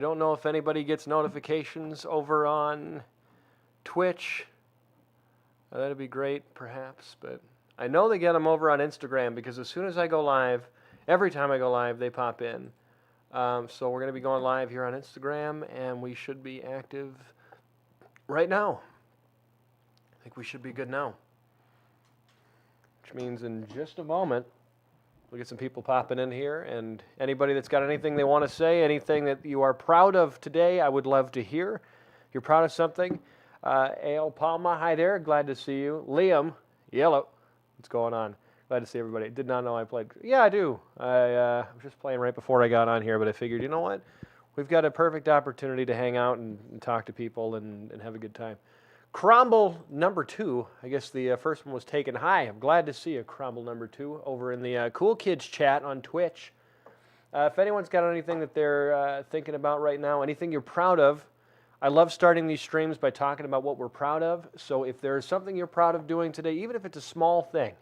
I don't know if anybody gets notifications over on Twitch. That'd be great, perhaps, but I know they get them over on Instagram because as soon as I go live, every time I go live, they pop in. So we're going to be going live here on Instagram, and we should be active right now. I think we should be good now. Which means in just a moment, we'll get some people popping in here, and anybody that's got anything they want to say, anything that you are proud of today, I would love to hear. If you're proud of something, A.L. Palma, hi there, glad to see you. Liam, yellow, what's going on? Glad to see everybody. Did not know I played. Yeah, I do. I was just playing right before I got on here, but I figured, you know what? We've got a perfect opportunity to hang out and talk to people and have a good time. Cromble number 2. I guess the first one was taken. Hi, I'm glad to see you, Cromble number 2, over in the Cool Kids chat on Twitch. If anyone's got anything that they're thinking about right now, anything you're proud of, I love starting these streams by talking about what we're proud of. So if there's something you're proud of doing today, even if it's a small thing,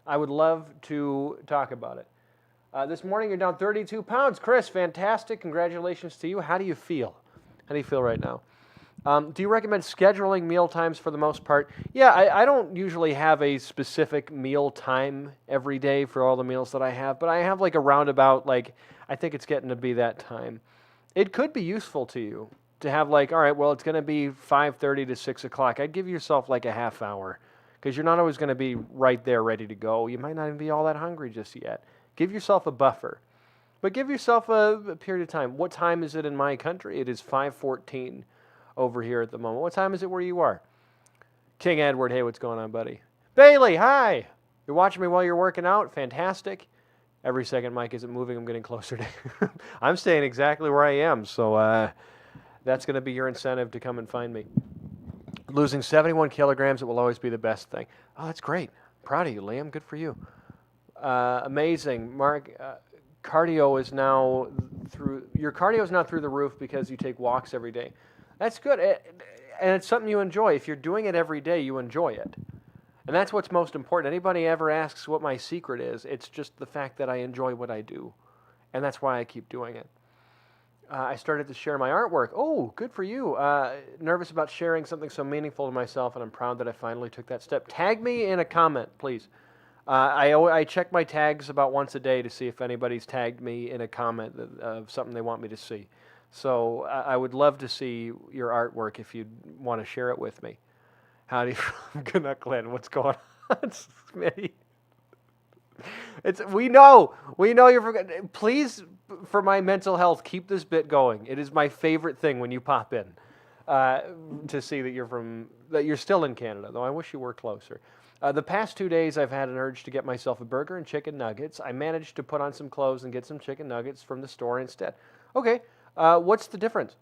I would love to talk about it. This morning you're down 32 pounds. Chris, fantastic. Congratulations to you. How do you feel? How do you feel right now? Do you recommend scheduling meal times for the most part? Yeah, I don't usually have a specific meal time every day for all the meals that I have, but I have like a roundabout, like, I think it's getting to be that time. It could be useful to you to have like, all right, well, it's going to be 5:30 to 6 o'clock. I'd give yourself like a half hour because you're not always going to be right there ready to go. You might not even be all that hungry just yet. Give yourself a buffer, but give yourself a period of time. What time is it in my country? It is 5:14 over here at the moment. What time is it where you are? King Edward, hey, what's going on, buddy? Bailey, hi. You're watching me while you're working out? Fantastic. Every second Mike isn't moving, I'm getting closer to I'm staying exactly where I am, so that's going to be your incentive to come and find me. Losing 71 kilograms, it will always be the best thing. Oh, that's great. Proud of you, Liam. Good for you. Amazing. Mark, cardio is now your cardio is not through the roof because you take walks every day. That's good. And it's something you enjoy. If you're doing it every day, you enjoy it. And that's what's most important. Anybody ever asks what my secret is, it's just the fact that I enjoy what I do. And that's why I keep doing it. I started to share my artwork. Oh, good for you. Nervous about sharing something so meaningful to myself, and I'm proud that I finally took that step. Tag me in a comment, please. I check my tags about once a day to see if anybody's tagged me in a comment of something they want me to see. So I would love to see your artwork if you'd want to share it with me. Howdy from Canuckland. What's going on, Smitty? We know you're forgetting. Please, for my mental health, keep this bit going. It is my favorite thing when you pop in to see that you're still in Canada. Though I wish you were closer. The past 2 days, I've had an urge to get myself a burger and chicken nuggets. I managed to put on some clothes and get some chicken nuggets from the store instead. Okay, what's the difference?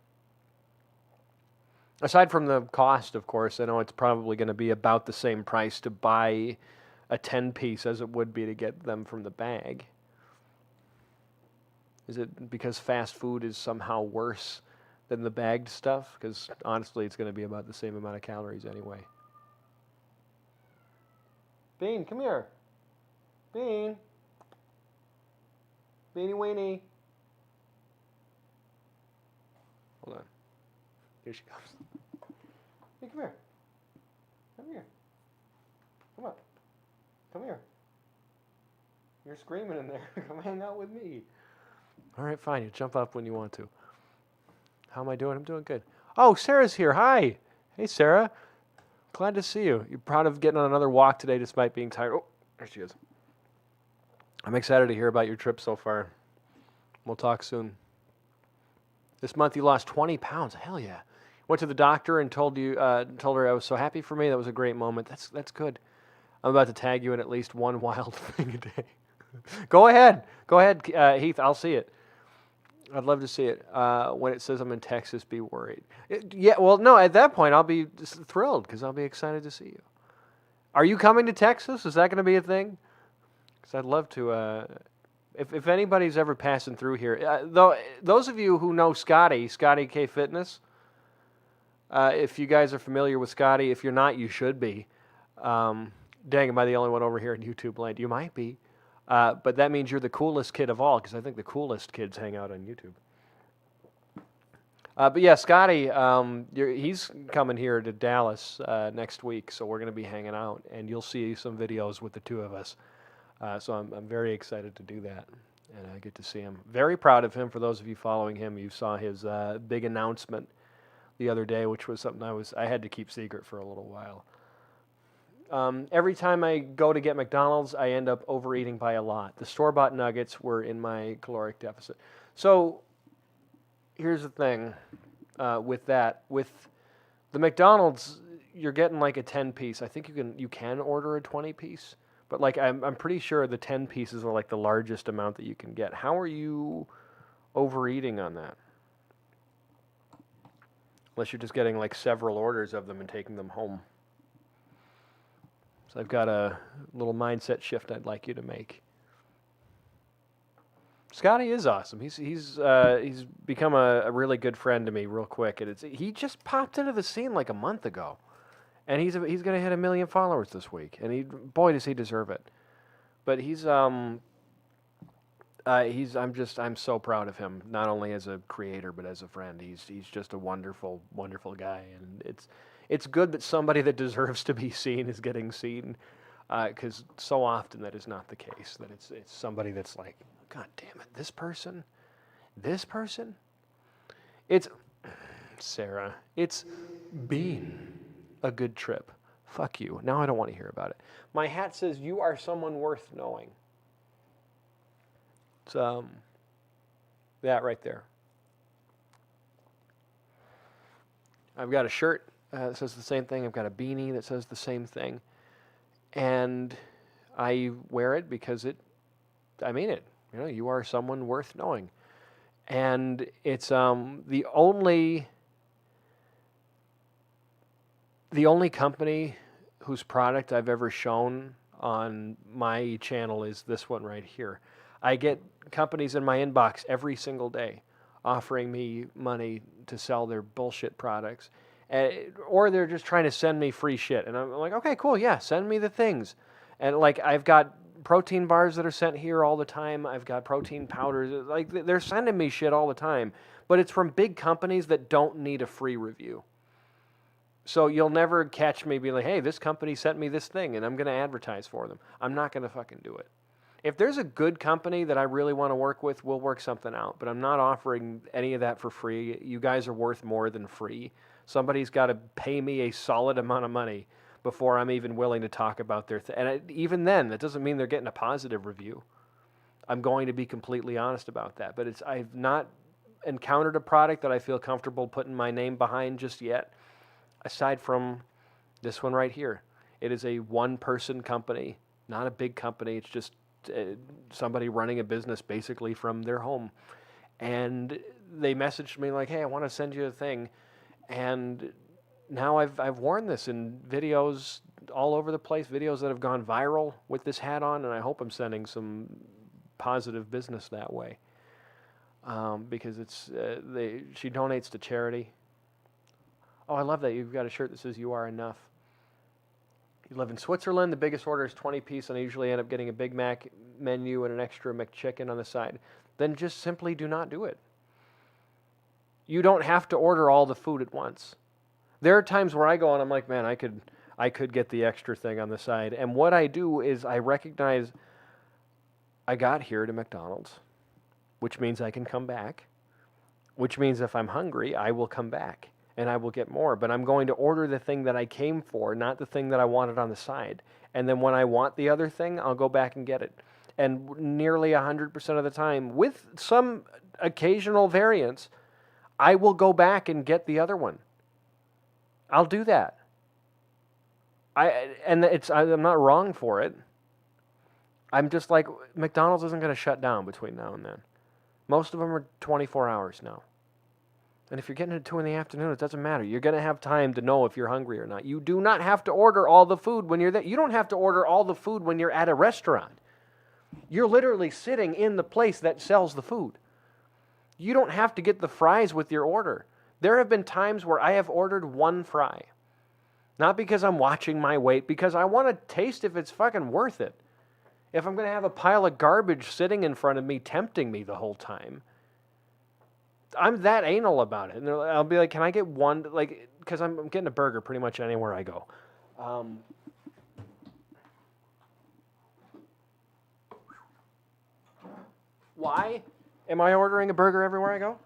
Aside from the cost, of course, I know it's probably going to be about the same price to buy a 10-piece as it would be to get them from the bag. Is it because fast food is somehow worse than the bagged stuff? Because honestly, it's going to be about the same amount of calories anyway. Bean, come here. Bean. Beanie weenie. Hold on. Here she comes. Hey, come here. Come here. Come on. Come here. You're screaming in there. Come hang out with me. All right, fine. You jump up when you want to. How am I doing? I'm doing good. Oh, Sarah's here. Hi. Hey, Sarah. Glad to see you. You're proud of getting on another walk today despite being tired. Oh, there she is. I'm excited to hear about your trip so far. We'll talk soon. This month you lost 20 pounds. Hell yeah. Went to the doctor and told her I was so happy for me. That was a great moment. That's good. I'm about to tag you in at least one wild thing a day. Go ahead, Heath. I'll see it. I'd love to see it. When it says I'm in Texas, be worried. Yeah, well, no, at that point, I'll be thrilled because I'll be excited to see you. Are you coming to Texas? Is that going to be a thing? Because I'd love to. If anybody's ever passing through here, though, those of you who know Scotty K Fitness, if you guys are familiar with Scotty, if you're not, you should be. Dang, am I the only one over here in YouTube land? You might be. But that means you're the coolest kid of all, because I think the coolest kids hang out on YouTube. But yeah, Scotty, he's coming here to Dallas next week, so we're going to be hanging out, and you'll see some videos with the two of us. So I'm very excited to do that, and I get to see him. Very proud of him. For those of you following him, you saw his big announcement the other day, which was something I had to keep secret for a little while. Every time I go to get McDonald's, I end up overeating by a lot. The store-bought nuggets were in my caloric deficit. So here's the thing with that. With the McDonald's, you're getting like a 10-piece. I think you can order a 20-piece, but like I'm pretty sure the 10 pieces are like the largest amount that you can get. How are you overeating on that? Unless you're just getting like several orders of them and taking them home. So I've got a little mindset shift I'd like you to make. Scotty is awesome. He's become a really good friend to me real quick, and he just popped into the scene like a month ago, and he's gonna hit 1 million followers this week, and boy does he deserve it. But I'm so proud of him, not only as a creator but as a friend. He's just a wonderful guy, and it's good that somebody that deserves to be seen is getting seen, because so often that is not the case. That it's somebody that's like, God damn it, this person. It's Sarah. It's been a good trip. Fuck you. Now I don't want to hear about it. My hat says you are someone worth knowing. It's that right there. I've got a shirt that says the same thing. I've got a beanie that says the same thing. And I wear it because I mean it. You know, you are someone worth knowing. And it's the only company whose product I've ever shown on my channel is this one right here. I get companies in my inbox every single day offering me money to sell their bullshit products. Or they're just trying to send me free shit. And I'm like, okay, cool, yeah, send me the things. And like, I've got protein bars that are sent here all the time. I've got protein powders. Like, they're sending me shit all the time. But it's from big companies that don't need a free review. So you'll never catch me being like, hey, this company sent me this thing and I'm going to advertise for them. I'm not going to fucking do it. If there's a good company that I really want to work with, we'll work something out. But I'm not offering any of that for free. You guys are worth more than free. Somebody's got to pay me a solid amount of money before I'm even willing to talk about their thing. And even then, that doesn't mean they're getting a positive review. I'm going to be completely honest about that. But I've not encountered a product that I feel comfortable putting my name behind just yet, aside from this one right here. It is a one-person company, not a big company. It's just somebody running a business basically from their home. And they messaged me like, hey, I want to send you a thing. And now I've worn this in videos all over the place, videos that have gone viral with this hat on, and I hope I'm sending some positive business that way. Because she donates to charity. Oh, I love that you've got a shirt that says "You Are Enough." You live in Switzerland. The biggest order is 20-piece, and I usually end up getting a Big Mac menu and an extra McChicken on the side. Then just simply do not do it. You don't have to order all the food at once. There are times where I go and I'm like, man, I could get the extra thing on the side. And what I do is I recognize I got here to McDonald's, which means I can come back, which means if I'm hungry, I will come back and I will get more. But I'm going to order the thing that I came for, not the thing that I wanted on the side. And then when I want the other thing, I'll go back and get it. And nearly 100% of the time, with some occasional variance, I will go back and get the other one. I'll do that. I'm not wrong for it. I'm just like, McDonald's isn't going to shut down between now and then. Most of them are 24 hours now. And if you're getting at 2 in the afternoon, it doesn't matter. You're going to have time to know if you're hungry or not. You do not have to order all the food when you're there. You don't have to order all the food when you're at a restaurant. You're literally sitting in the place that sells the food. You don't have to get the fries with your order. There have been times where I have ordered one fry. Not because I'm watching my weight, because I want to taste if it's fucking worth it. If I'm going to have a pile of garbage sitting in front of me tempting me the whole time, I'm that anal about it. And I'll be like, can I get one? Like, because I'm getting a burger pretty much anywhere I go. Why am I ordering a burger everywhere I go?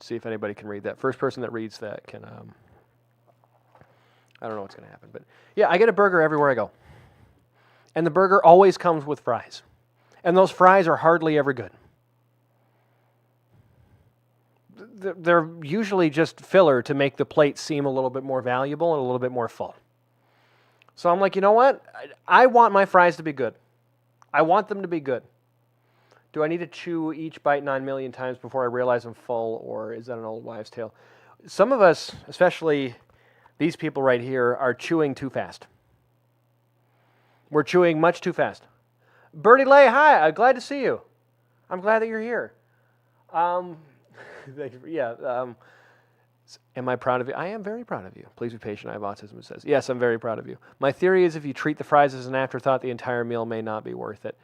See if anybody can read that. First person that reads that can. I don't know what's going to happen, but yeah, I get a burger everywhere I go, and the burger always comes with fries, and those fries are hardly ever good. They're usually just filler to make the plate seem a little bit more valuable and a little bit more full. So I'm like, you know what? I want my fries to be good. I want them to be good. Do I need to chew each bite 9 million times before I realize I'm full, or is that an old wives' tale? Some of us, especially these people right here, are chewing too fast. We're chewing much too fast. Bertie Lay, hi, I'm glad to see you. I'm glad that you're here. Am I proud of you? I am very proud of you. Please be patient. I have autism, it says. Yes, I'm very proud of you. My theory is if you treat the fries as an afterthought, the entire meal may not be worth it.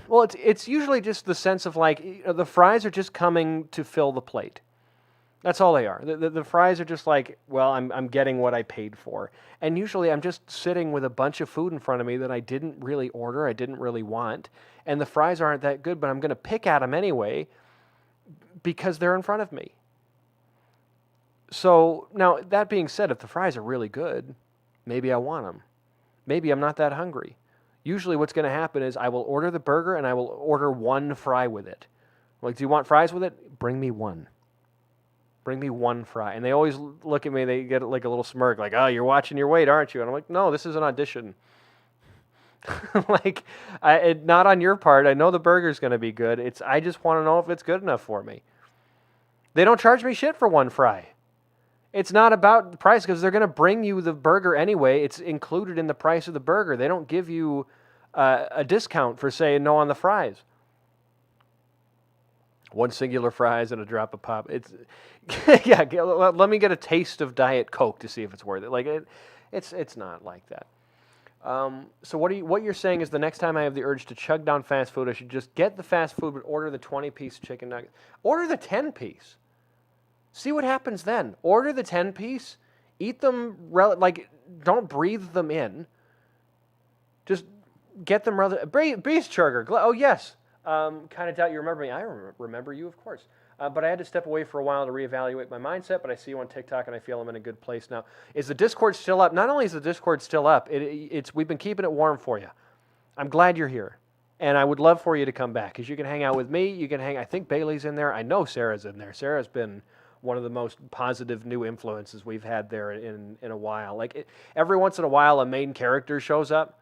Well, it's usually just the sense of like, the fries are just coming to fill the plate. That's all they are. The fries are just like, well, I'm getting what I paid for. And usually I'm just sitting with a bunch of food in front of me that I didn't really order, I didn't really want. And the fries aren't that good, but I'm going to pick at them anyway because they're in front of me. So, now, that being said, if the fries are really good, maybe I want them. Maybe I'm not that hungry. Usually what's going to happen is I will order the burger and I will order one fry with it. Like, do you want fries with it? Bring me one. Bring me one fry. And they always look at me, they get like a little smirk, like, oh, you're watching your weight, aren't you? And I'm like, no, this is an audition. Like, not on your part. I know the burger's going to be good. I just want to know if it's good enough for me. They don't charge me shit for one fry. It's not about the price because they're going to bring you the burger anyway. It's included in the price of the burger. They don't give you a discount for saying no on the fries. One singular fries and a drop of pop. Yeah. Let me get a taste of Diet Coke to see if it's worth it. Like it's not like that. So what you're saying is the next time I have the urge to chug down fast food, I should just get the fast food but order the 20-piece chicken nugget. Order the 10-piece. See what happens then. Order the 10-piece. Eat them, don't breathe them in. Just get them Beast Chugger. Oh, yes. Kind of doubt you remember me. I remember you, of course. But I had to step away for a while to reevaluate my mindset, but I see you on TikTok, and I feel I'm in a good place now. Is the Discord still up? Not only is the Discord still up, we've been keeping it warm for you. I'm glad you're here. And I would love for you to come back, because you can hang out with me. You can I think Bailey's in there. I know Sarah's in there. Sarah's been one of the most positive new influences we've had there in a while. Like, every once in a while, a main character shows up.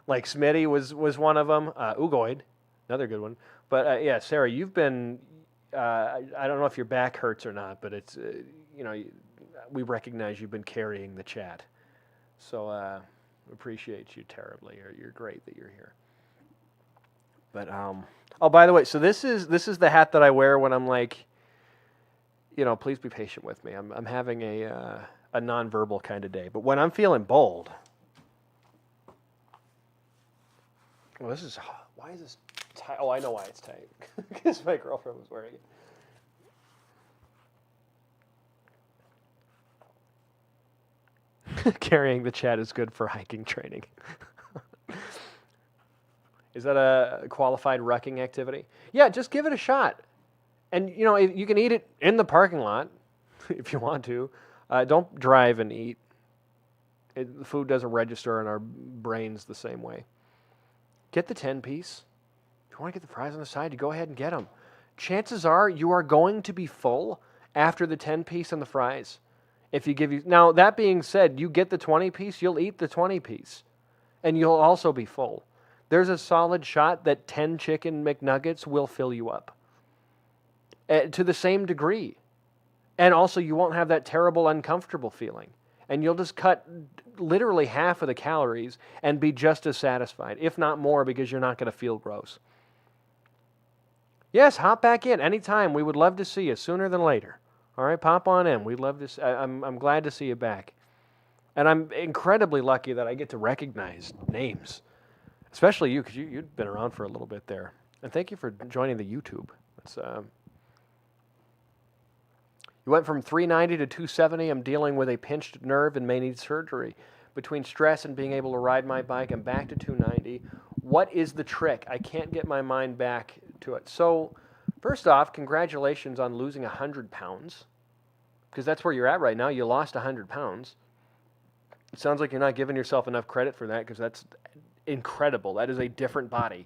Like, Smitty was one of them. Ugoid, another good one. But, yeah, Sarah, you've been... I don't know if your back hurts or not, but it's, we recognize you've been carrying the chat. So appreciate you terribly. You're great that you're here. But, oh, by the way, so this is the hat that I wear when I'm like, please be patient with me. I'm having a nonverbal kind of day. But when I'm feeling bold, well, why is this tight? Oh, I know why it's tight. Because my girlfriend was wearing it. Carrying the chat is good for hiking training. Is that a qualified rucking activity? Yeah, just give it a shot. And, you can eat it in the parking lot if you want to. Don't drive and eat. The food doesn't register in our brains the same way. Get the 10-piece. If you want to get the fries on the side, you go ahead and get them. Chances are you are going to be full after the 10-piece and the fries. Now, that being said, you get the 20-piece, you'll eat the 20-piece. And you'll also be full. There's a solid shot that 10 chicken McNuggets will fill you up. To the same degree. And also, you won't have that terrible, uncomfortable feeling. And you'll just cut literally half of the calories and be just as satisfied, if not more, because you're not going to feel gross. Yes, hop back in anytime. We would love to see you sooner than later. All right, pop on in. We'd love to. I'm glad to see you back. And I'm incredibly lucky that I get to recognize names. Especially you, because you'd been around for a little bit there. And thank you for joining the YouTube. It's, you went from 390 to 270. I'm dealing with a pinched nerve and may need surgery. Between stress and being able to ride my bike, I'm back to 290. What is the trick? I can't get my mind back to it. So, first off, congratulations on losing 100 pounds, because that's where you're at right now. You lost 100 pounds. It sounds like you're not giving yourself enough credit for that, because that's incredible. That is a different body.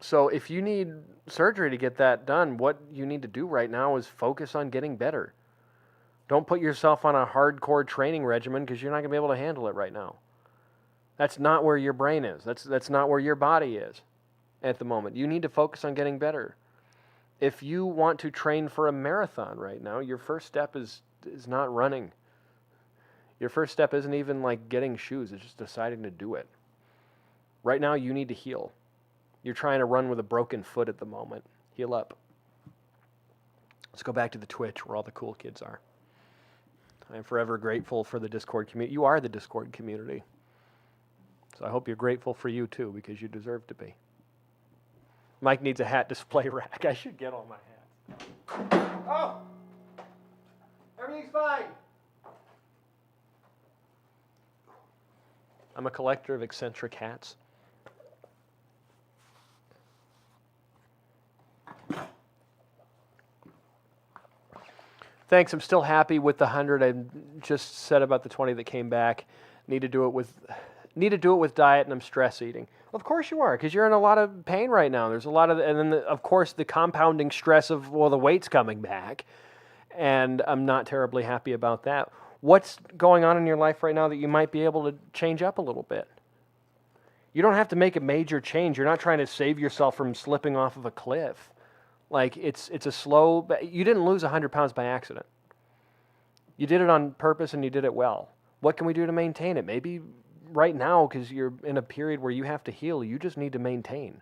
So if you need surgery to get that done, what you need to do right now is focus on getting better. Don't put yourself on a hardcore training regimen, because you're not going to be able to handle it right now. That's not where your brain is. That's not where your body is at the moment. You need to focus on getting better. If you want to train for a marathon right now, your first step is not running. Your first step isn't even like getting shoes. It's just deciding to do it. Right now, you need to heal. You're trying to run with a broken foot at the moment. Heal up. Let's go back to the Twitch where all the cool kids are. I'm forever grateful for the Discord community. You are the Discord community. So I hope you're grateful for you too, because you deserve to be. Mike needs a hat display rack. I should get all my hats. Oh! Everything's fine! I'm a collector of eccentric hats. Thanks. I'm still happy with the 100. I just said about the 20 that came back. Need to do it with diet, and I'm stress eating. Of course you are, because you're in a lot of pain right now. There's a lot of, and then of course the compounding stress of, well, the weight's coming back, and I'm not terribly happy about that. What's going on in your life right now that you might be able to change up a little bit? You don't have to make a major change. You're not trying to save yourself from slipping off of a cliff. Like, it's a slow, you didn't lose 100 pounds by accident. You did it on purpose, and you did it well. What can we do to maintain it? Maybe right now, because you're in a period where you have to heal, you just need to maintain.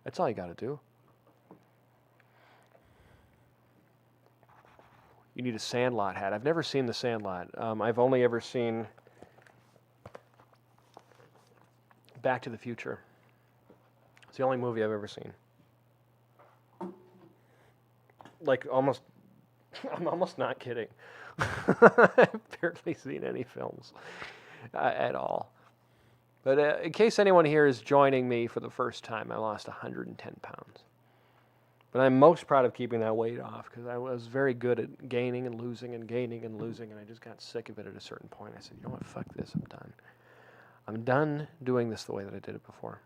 That's all you got to do. You need a Sandlot hat. I've never seen the Sandlot. I've only ever seen Back to the Future. It's the only movie I've ever seen. Like, almost, I'm almost not kidding. I've barely seen any films at all. But in case anyone here is joining me for the first time, I lost 110 pounds. But I'm most proud of keeping that weight off, because I was very good at gaining and losing and gaining and losing, and I just got sick of it at a certain point. I said, you know what, fuck this, I'm done. I'm done doing this the way that I did it before.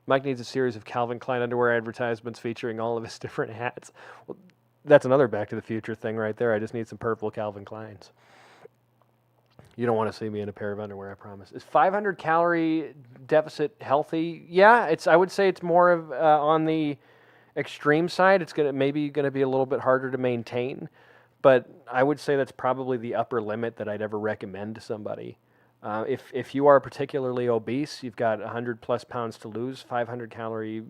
Mike needs a series of Calvin Klein underwear advertisements featuring all of his different hats. Well, that's another Back to the Future thing right there. I just need some purple Calvin Kleins. You don't want to see me in a pair of underwear, I promise. Is 500 calorie deficit healthy? Yeah, I would say it's more of on the extreme side. It's maybe going to be a little bit harder to maintain, but I would say that's probably the upper limit that I'd ever recommend to somebody. If you are particularly obese, you've got 100 plus pounds to lose, 500 calorie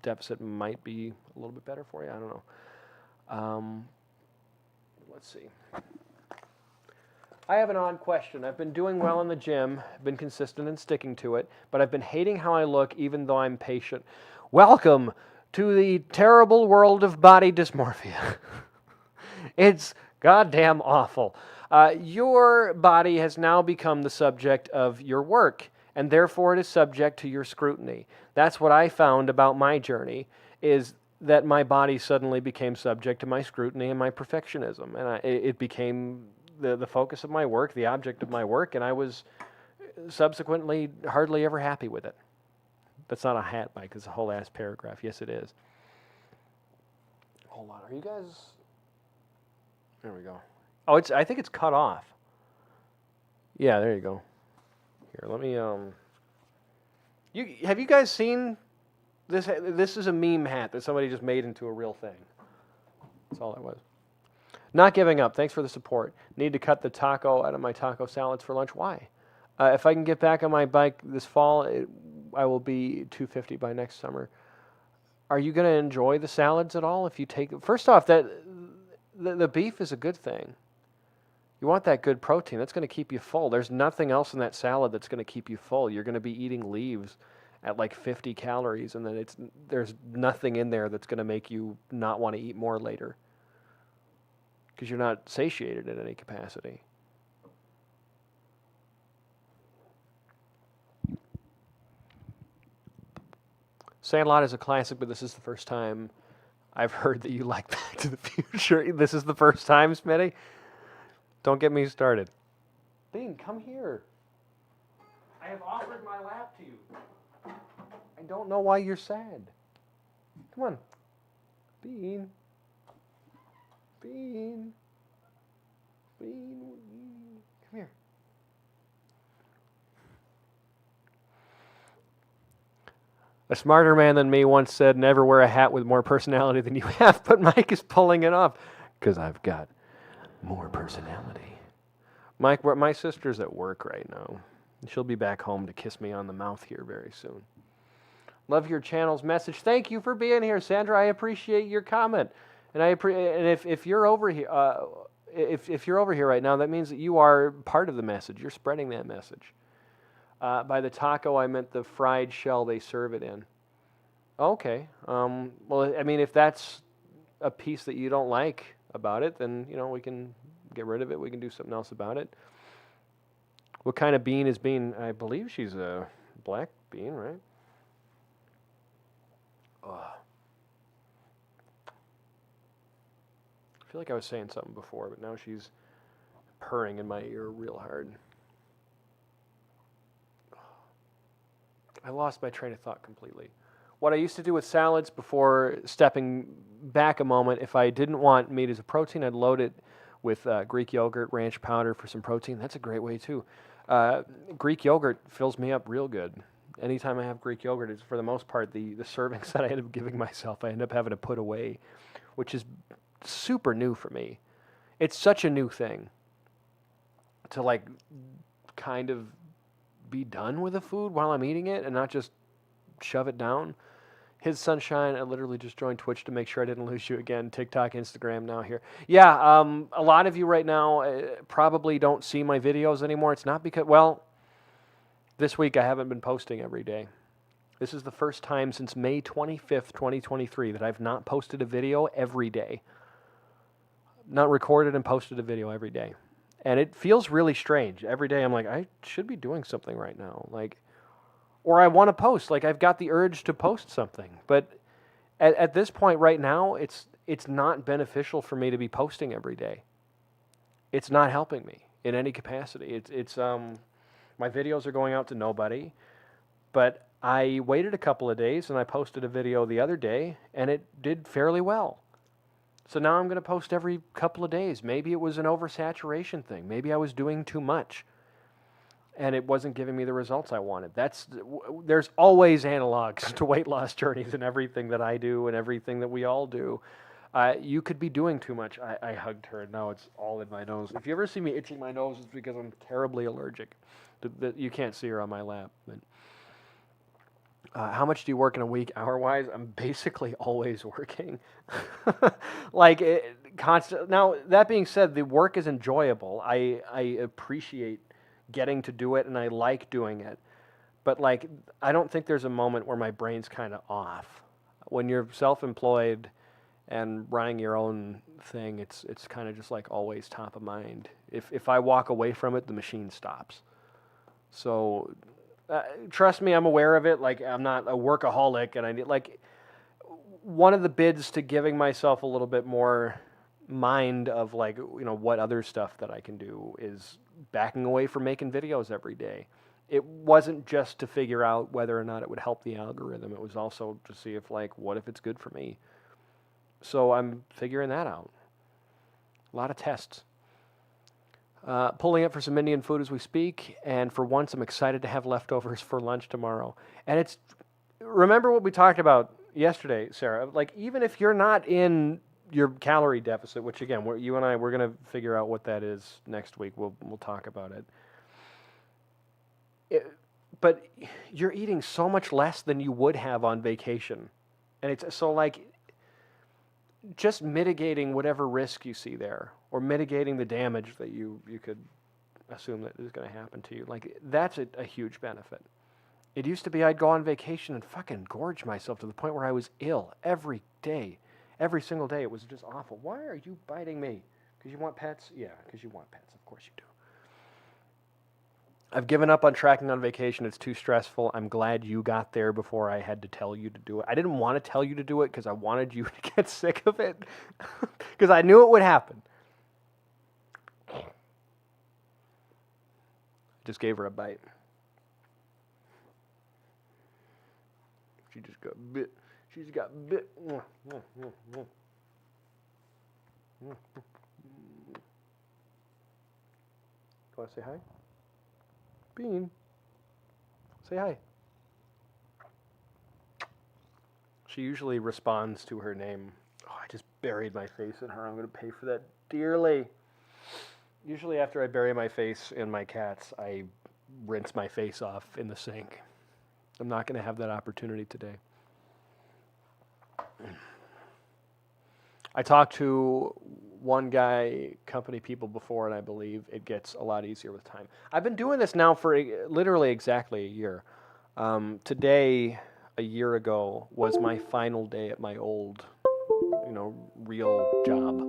deficit might be a little bit better for you. I don't know. Let's see. I have an odd question. I've been doing well in the gym, been consistent in sticking to it, but I've been hating how I look even though I'm patient. Welcome to the terrible world of body dysmorphia. It's goddamn awful. Your body has now become the subject of your work, and therefore it is subject to your scrutiny. That's what I found about my journey, is that my body suddenly became subject to my scrutiny and my perfectionism, and it became the focus of my work, the object of my work, and I was subsequently hardly ever happy with it. That's not a hat, Mike. It's a whole ass paragraph. Yes, it is. Hold on. Are you guys... There we go. Oh, I think it's cut off. Yeah, there you go. Here, let me... Have you guys seen this? This is a meme hat that somebody just made into a real thing. That's all it was. Not giving up. Thanks for the support. Need to cut the taco out of my taco salads for lunch. Why? If I can get back on my bike this fall, I will be 250 by next summer. Are you going to enjoy the salads at all? If you take... First off, the beef is a good thing. You want that good protein. That's going to keep you full. There's nothing else in that salad that's going to keep you full. You're going to be eating leaves at like 50 calories, and then there's nothing in there that's going to make you not want to eat more later because you're not satiated in any capacity. Sandlot is a classic, but this is the first time I've heard that you like Back to the Future. This is the first time, Smitty? Don't get me started. Bean, come here. I have offered my lap to you. I don't know why you're sad. Come on. Bean. Bean. Bean. Come here. A smarter man than me once said, never wear a hat with more personality than you have, but Mike is pulling it off because I've got more personality. Mike, my sister's at work right now. She'll be back home to kiss me on the mouth here very soon. Love your channel's message. Thank you for being here, Sandra. I appreciate your comment. And if you're over here, if you're over here right now, that means that you are part of the message. You're spreading that message. By the taco, I meant the fried shell they serve it in. Okay. Well, I mean, if that's a piece that you don't like about it, then we can get rid of it. We can do something else about it. What kind of bean is Bean? I believe she's a black bean, right? Ugh. I feel like I was saying something before, but now she's purring in my ear real hard. I lost my train of thought completely. What I used to do with salads before stepping back a moment, if I didn't want meat as a protein, I'd load it with Greek yogurt, ranch powder for some protein. That's a great way too. Greek yogurt fills me up real good. Anytime I have Greek yogurt, it's for the most part the servings that I end up giving myself, I end up having to put away, which is super new for me. It's such a new thing to like kind of be done with the food while I'm eating it and not just shove it down. His Sunshine, I literally just joined Twitch to make sure I didn't lose you again. TikTok, Instagram now here. Yeah, a lot of you right now probably don't see my videos anymore. It's not because, well, this week I haven't been posting every day. This is the first time since May 25th, 2023 that I've not posted a video every day. Not recorded and posted a video every day. And it feels really strange. Every day I'm like, I should be doing something right now. Or I want to post. I've got the urge to post something. But at this point right now, it's not beneficial for me to be posting every day. It's not helping me in any capacity. My videos are going out to nobody. But I waited a couple of days and I posted a video the other day and it did fairly well. So now I'm going to post every couple of days. Maybe it was an oversaturation thing. Maybe I was doing too much and it wasn't giving me the results I wanted. There's always analogs to weight loss journeys and everything that I do and everything that we all do. You could be doing too much. I hugged her and now it's all in my nose. If you ever see me itching my nose, it's because I'm terribly allergic. You can't see her on my lap. But how much do you work in a week hour-wise? I'm basically always working. Constant. Now, that being said, the work is enjoyable. I appreciate getting to do it, and I like doing it. But, I don't think there's a moment where my brain's kind of off. When you're self-employed and running your own thing, it's kind of just, always top of mind. If I walk away from it, the machine stops. So trust me, I'm aware of it. I'm not a workaholic, and I need one of the bids to giving myself a little bit more mind of what other stuff that I can do is backing away from making videos every day. It wasn't just to figure out whether or not it would help the algorithm. It was also to see if what if it's good for me. So I'm figuring that out. A lot of tests. Pulling up for some Indian food as we speak, and for once I'm excited to have leftovers for lunch tomorrow. And remember what we talked about yesterday, Sarah, even if you're not in your calorie deficit, which again, you and I, we're going to figure out what that is next week. We'll talk about it. But you're eating so much less than you would have on vacation. And it's so just mitigating whatever risk you see there, or mitigating the damage that you could assume that is going to happen to you. Like, that's a huge benefit. It used to be I'd go on vacation and fucking gorge myself to the point where I was ill every day. Every single day. It was just awful. Why are you biting me? Because you want pets? Yeah, because you want pets. Of course you do. I've given up on tracking on vacation. It's too stressful. I'm glad you got there before I had to tell you to do it. I didn't want to tell you to do it because I wanted you to get sick of it. Because I knew it would happen. Just gave her a bite. She just got bit. She's got bit. You want to say hi? Bean, say hi. She usually responds to her name. Oh, I just buried my face in her. I'm going to pay for that dearly. Usually after I bury my face in my cat's, I rinse my face off in the sink. I'm not going to have that opportunity today. I talked to one guy, company people before, and I believe it gets a lot easier with time. I've been doing this now for literally exactly a year. Today, a year ago, was my final day at my old, real job.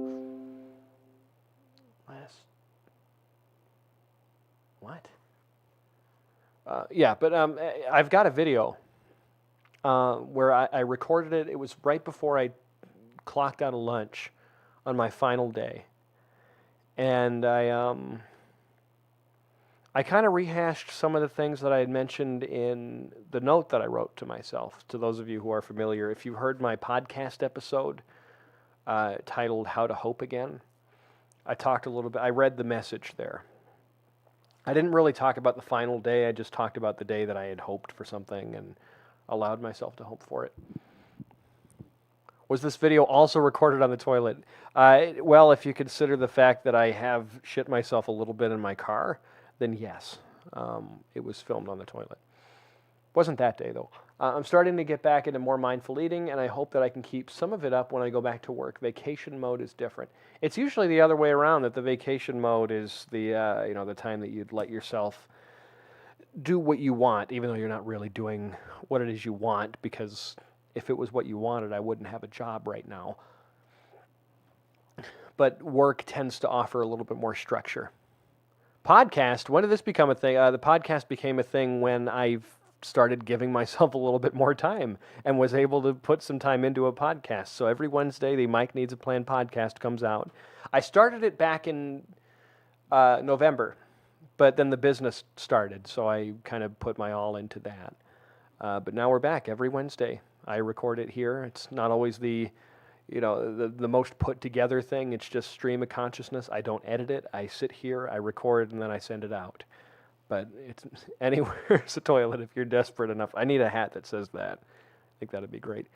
What? But I've got a video where I recorded it. It was right before I clocked out of lunch on my final day, and I kind of rehashed some of the things that I had mentioned in the note that I wrote to myself. To those of you who are familiar, if you heard my podcast episode titled "How to Hope Again," I talked a little bit. I read the message there. I didn't really talk about the final day. I just talked about the day that I had hoped for something and allowed myself to hope for it. Was this video also recorded on the toilet? Well, if you consider the fact that I have shit myself a little bit in my car, then yes, it was filmed on the toilet. Wasn't that day, though. I'm starting to get back into more mindful eating, and I hope that I can keep some of it up when I go back to work. Vacation mode is different. It's usually the other way around, that the vacation mode is the the time that you'd let yourself do what you want, even though you're not really doing what it is you want, because if it was what you wanted, I wouldn't have a job right now. But work tends to offer a little bit more structure. Podcast, when did this become a thing? The podcast became a thing when I've started giving myself a little bit more time and was able to put some time into a podcast. So every Wednesday, the Mike Needs a Plan podcast comes out. I started it back in November, but then the business started, so I kind of put my all into that. But now we're back every Wednesday. I record it here. It's not always the most put together thing. It's just stream of consciousness. I don't edit it. I sit here, I record, and then I send it out. But it's anywhere's a toilet if you're desperate enough. I need a hat that says that. I think that'd be great.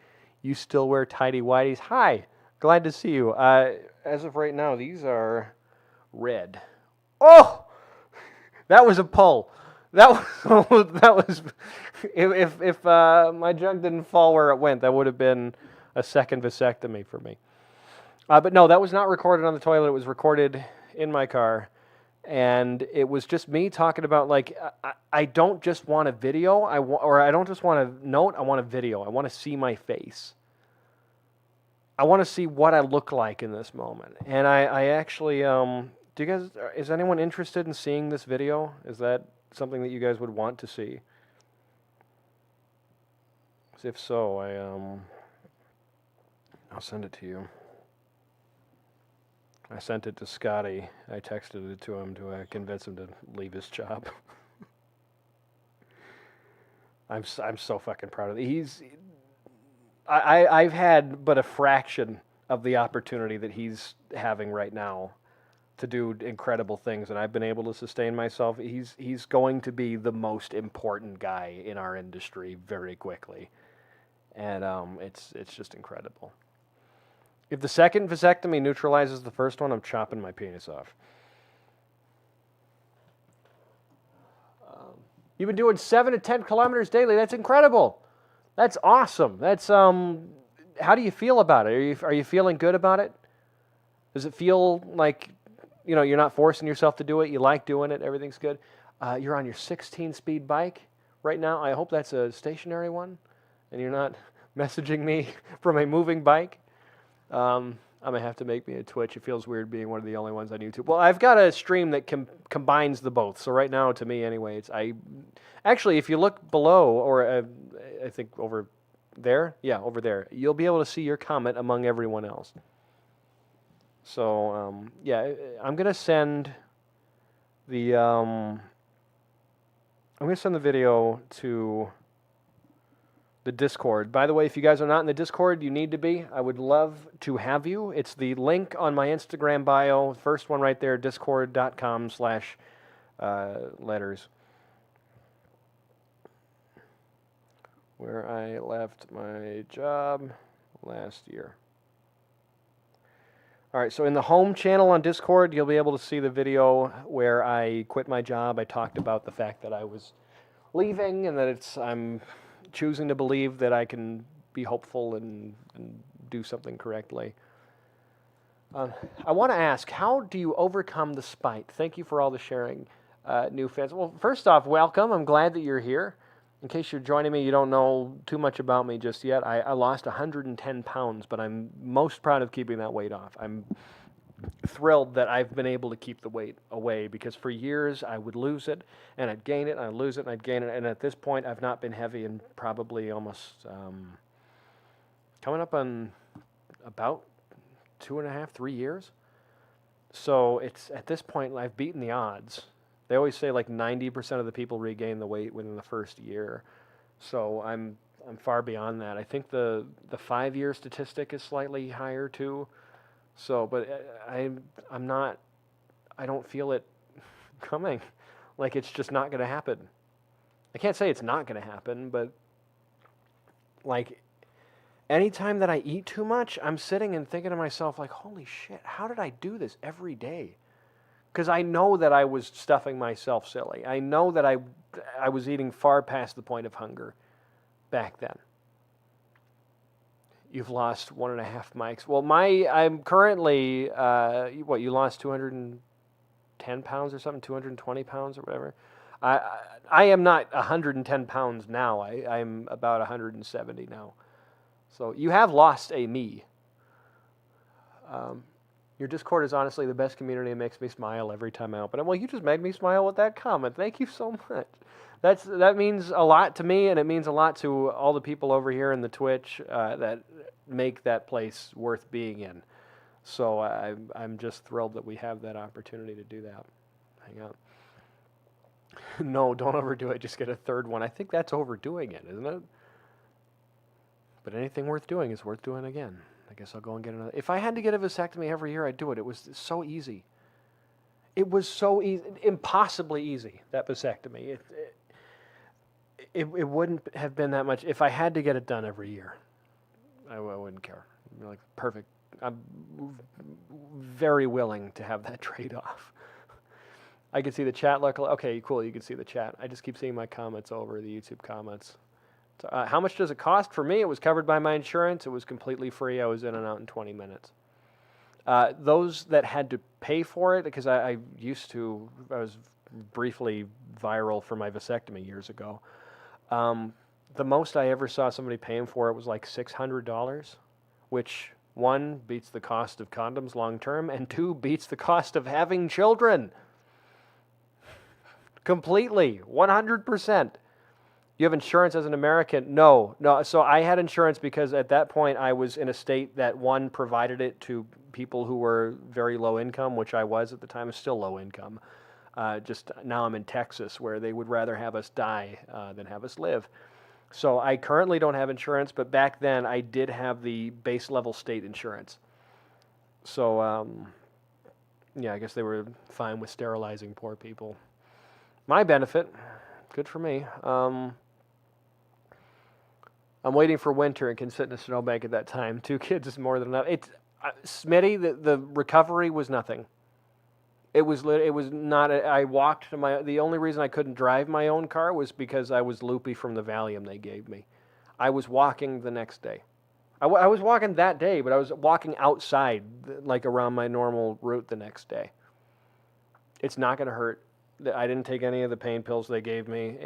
You still wear tidy whities? Hi, glad to see you. As of right now, these are red. Oh, that was a pull. That was if my junk didn't fall where it went, that would have been a second vasectomy for me. But no, that was not recorded on the toilet. It was recorded in my car. And it was just me talking about, like, I don't just want a video, I don't just want a note, I want a video. I want to see my face. I want to see what I look like in this moment. And I actually, is anyone interested in seeing this video? Is that something that you guys would want to see? If so, I'll send it to you. I sent it to Scotty. I texted it to him to convince him to leave his job. I'm so fucking proud of it. I've had but a fraction of the opportunity that he's having right now to do incredible things, and I've been able to sustain myself. He's going to be the most important guy in our industry very quickly, and it's just incredible. If the second vasectomy neutralizes the first one, I'm chopping my penis off. You've been doing 7 to 10 kilometers daily. That's incredible. That's awesome. That's how do you feel about it? Are you feeling good about it? Does it feel like, you're not forcing yourself to do it? You like doing it? Everything's good? You're on your 16-speed bike right now. I hope that's a stationary one, and you're not messaging me from a moving bike. I may have to make me a Twitch. It feels weird being one of the only ones on YouTube. Well, I've got a stream that combines the both. So right now, to me anyway, actually, if you look below, or I think over there, over there, you'll be able to see your comment among everyone else. So I'm gonna send the video to the Discord. By the way, if you guys are not in the Discord, you need to be. I would love to have you. It's the link on my Instagram bio. First one right there, discord.com/letters. Where I left my job last year. All right, so in the home channel on Discord, you'll be able to see the video where I quit my job. I talked about the fact that I was leaving and that I'm choosing to believe that I can be hopeful and do something correctly. I want to ask, how do you overcome the spite? Thank you for all the sharing, new fans. Well, first off, welcome. I'm glad that you're here. In case you're joining me, you don't know too much about me just yet. I lost 110 pounds, but I'm most proud of keeping that weight off. I'm thrilled that I've been able to keep the weight away, because for years I would lose it and I'd gain it and I'd lose it and I'd gain it, and at this point I've not been heavy in probably almost coming up on about 2.5, 3 years. So it's at this point I've beaten the odds. They always say like 90% of the people regain the weight within the first year. So I'm far beyond that. I think the 5-year statistic is slightly higher too. So, but I don't feel it coming. Like it's just not going to happen. I can't say it's not going to happen, but like anytime that I eat too much, I'm sitting and thinking to myself like, holy shit, how did I do this every day? Because I know that I was stuffing myself silly. I know that I was eating far past the point of hunger back then. You've lost 1.5 mics. Well, I'm currently, you lost 210 pounds or something, 220 pounds or whatever. I am not 110 pounds now. I'm about 170 now. So you have lost a me. Your Discord is honestly the best community. It makes me smile every time I open it. Well, you just made me smile with that comment. Thank you so much. That means a lot to me, and it means a lot to all the people over here in the Twitch that make that place worth being in. So I'm just thrilled that we have that opportunity to do that. Hang on. No, don't overdo it. Just get a third one. I think that's overdoing it, isn't it? But anything worth doing is worth doing again. I guess I'll go and get another. If I had to get a vasectomy every year, I'd do it. It was so easy. It was so easy, impossibly easy, that vasectomy. It wouldn't have been that much. If I had to get it done every year, I wouldn't care. Like, perfect. I'm very willing to have that trade-off. I can see the chat. Okay, cool. You can see the chat. I just keep seeing my comments over the YouTube comments. So, how much does it cost? For me, it was covered by my insurance. It was completely free. I was in and out in 20 minutes. Those that had to pay for it, because I was briefly viral for my vasectomy years ago. The most I ever saw somebody paying for it was like $600, which, 1, beats the cost of condoms long term, and 2, beats the cost of having children. Completely, 100%. You have insurance as an American? No. So I had insurance because at that point I was in a state that, 1, provided it to people who were very low income, which I was at the time. I was still low income. Just now I'm in Texas, where they would rather have us die than have us live. So I currently don't have insurance, but back then I did have the base level state insurance. So yeah, I guess they were fine with sterilizing poor people. My benefit, good for me. I'm waiting for winter and can sit in a snowbank at that time. 2 kids is more than enough. Smitty, the recovery was nothing. It was not. I walked to the only reason I couldn't drive my own car was because I was loopy from the Valium they gave me. I was walking the next day. I was walking that day, but I was walking outside, like around my normal route the next day. It's not going to hurt. I didn't take any of the pain pills they gave me.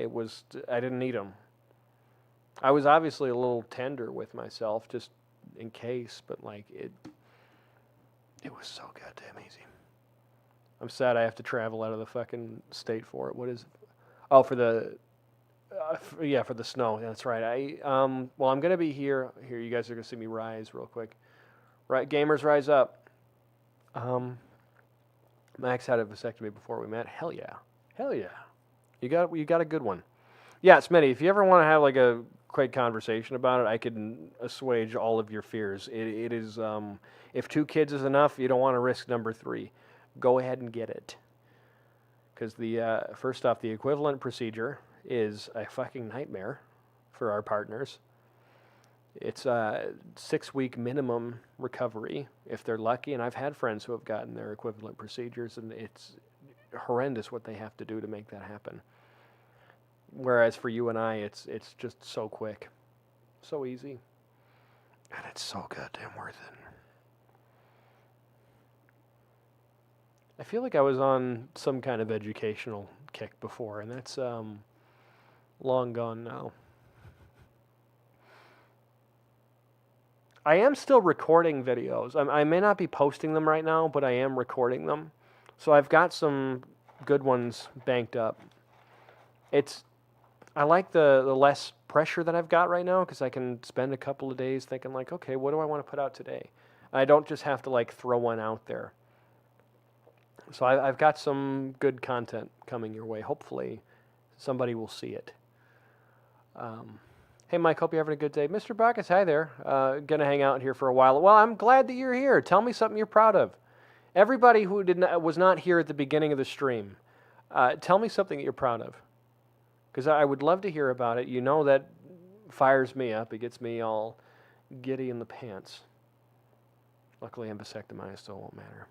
I didn't need them. I was obviously a little tender with myself, just in case, but like it was so goddamn easy. I'm sad I have to travel out of the fucking state for it. What is it? Oh, for the for the snow. That's right. Well, I'm gonna be here. Here, you guys are gonna see me rise real quick. Right, gamers, rise up. Max had a vasectomy before we met. Hell yeah, hell yeah. You got a good one. Yeah, Smitty. If you ever want to have like a quick conversation about it, I can assuage all of your fears. It is if 2 kids is enough, you don't want to risk number 3. Go ahead and get it. Because first off, the equivalent procedure is a fucking nightmare for our partners. It's a 6-week minimum recovery if they're lucky, and I've had friends who have gotten their equivalent procedures, and it's horrendous what they have to do to make that happen. Whereas for you and I, it's just so quick, so easy, and it's so goddamn worth it. I feel like I was on some kind of educational kick before, and that's long gone now. I am still recording videos. I may not be posting them right now, but I am recording them. So I've got some good ones banked up. I like the less pressure that I've got right now because I can spend a couple of days thinking like, okay, what do I want to put out today? I don't just have to like throw one out there. So I've got some good content coming your way. Hopefully somebody will see it. Hey, Mike, hope you're having a good day. Mr. Bacchus, hi there. Going to hang out here for a while. Well, I'm glad that you're here. Tell me something you're proud of. Everybody who was not here at the beginning of the stream, tell me something that you're proud of. Because I would love to hear about it. You know that fires me up. It gets me all giddy in the pants. Luckily, I'm vasectomized, so it won't matter.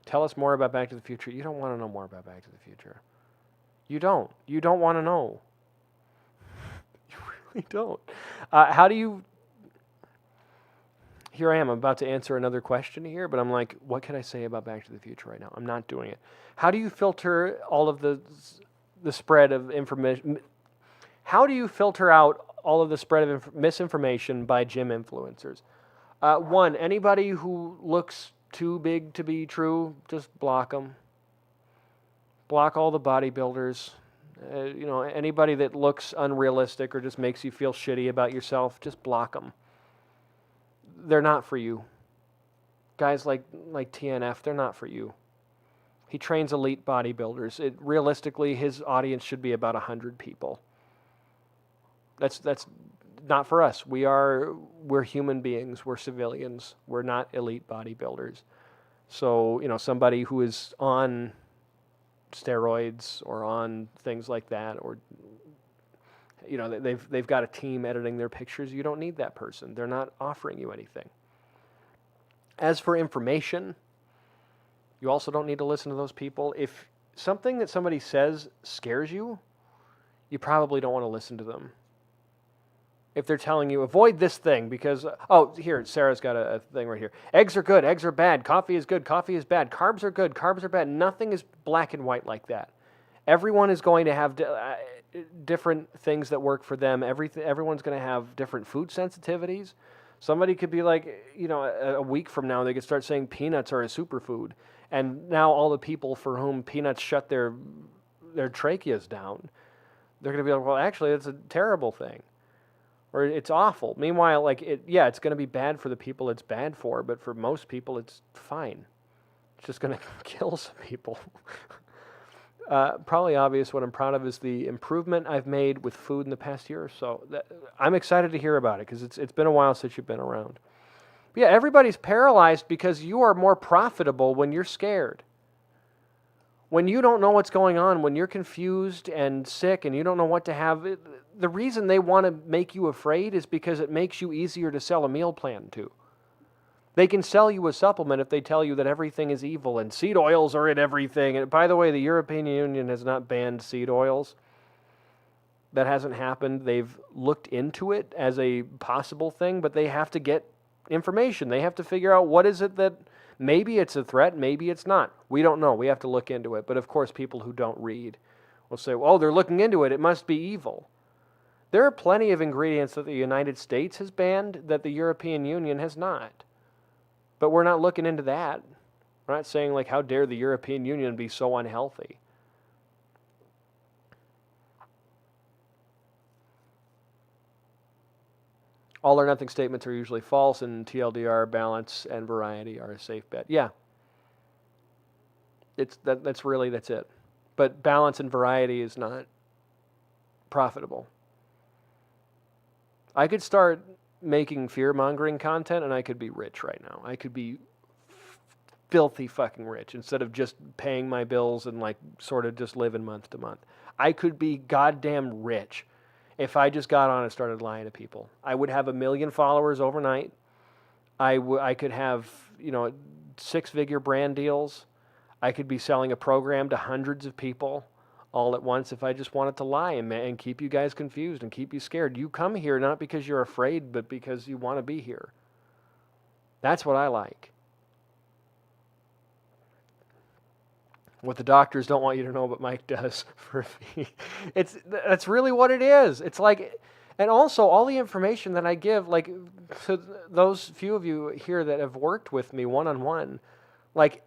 Tell us more about Back to the Future. You don't want to know more about Back to the Future. You don't. You don't want to know. You really don't. How do you... Here I am. I'm about to answer another question here, but I'm like, what can I say about Back to the Future right now? I'm not doing it. How do you filter all of the spread of information? How do you filter out all of the spread of misinformation by gym influencers? One, anybody who looks too big to be true, just block them. Block all the bodybuilders. Anybody that looks unrealistic or just makes you feel shitty about yourself, just block them. They're not for you. Guys like TNF, they're not for you. He trains elite bodybuilders. Realistically, his audience should be about 100 people. That's not for us. We're human beings. We're civilians. We're not elite bodybuilders. So, somebody who is on steroids or on things like that, or they've got a team editing their pictures, you don't need that person. They're not offering you anything. As for information, you also don't need to listen to those people. If something that somebody says scares you, you probably don't want to listen to them. If they're telling you, avoid this thing because, here, Sarah's got a thing right here. Eggs are good, eggs are bad, coffee is good, coffee is bad, carbs are good, carbs are bad. Nothing is black and white like that. Everyone is going to have different things that work for them. Everyone's going to have different food sensitivities. Somebody could be like, a week from now, they could start saying peanuts are a superfood. And now all the people for whom peanuts shut their tracheas down, they're going to be like, well, actually, it's a terrible thing. Or it's awful. Meanwhile, it's going to be bad for the people it's bad for, but for most people, it's fine. It's just going to kill some people. Probably obvious. What I'm proud of is the improvement I've made with food in the past year or so. I'm excited to hear about it because it's been a while since you've been around. But yeah, everybody's paralyzed because you are more profitable when you're scared. When you don't know what's going on, when you're confused and sick and you don't know what to have, the reason they want to make you afraid is because it makes you easier to sell a meal plan to. They can sell you a supplement if they tell you that everything is evil and seed oils are in everything. And by the way, the European Union has not banned seed oils. That hasn't happened. They've looked into it as a possible thing, but they have to get information. They have to figure out what is it that maybe it's a threat, maybe it's not. We don't know. We have to look into it. But of course, people who don't read will say, oh, they're looking into it. It must be evil. There are plenty of ingredients that the United States has banned that the European Union has not. But we're not looking into that. We're not saying, like, how dare the European Union be so unhealthy. All or nothing statements are usually false, and TLDR, balance, and variety are a safe bet. Yeah. That's it. But balance and variety is not profitable. I could start making fear-mongering content, and I could be rich right now. I could be filthy fucking rich instead of just paying my bills and, like, sort of just living month to month. I could be goddamn rich if I just got on and started lying to people. I would have 1 million followers overnight. I could have, 6-figure brand deals. I could be selling a program to hundreds of people all at once if I just wanted to lie and keep you guys confused and keep you scared. You come here not because you're afraid, but because you want to be here. That's what I like. What the doctors don't want you to know, but Mike does for a fee. That's really what it is. It's like, and also all the information that I give, like, to those few of you here that have worked with me one-on-one, like,